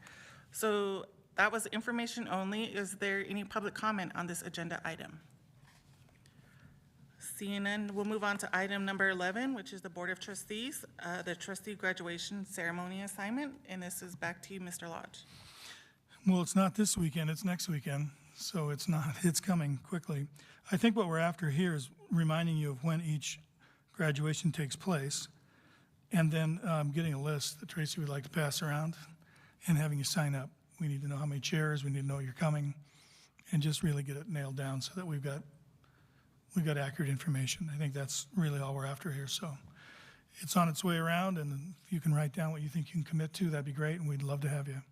So that was information only. Is there any public comment on this agenda item? Seeing none, we'll move on to item number 11, which is the Board of Trustees, the trustee graduation ceremony assignment. And this is back to you, Mr. Lodge. Well, it's not this weekend, it's next weekend. So it's coming quickly. I think what we're after here is reminding you of when each graduation takes place, and then getting a list that Tracy would like to pass around and having you sign up. We need to know how many chairs, we need to know you're coming, and just really get it nailed down so that we've got accurate information. I think that's really all we're after here. So it's on its way around, and if you can write down what you think you can commit to, that'd be great, and we'd love to have you.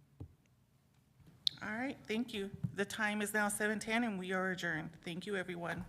All right, thank you. The time is now 7:10 and we are adjourned. Thank you, everyone.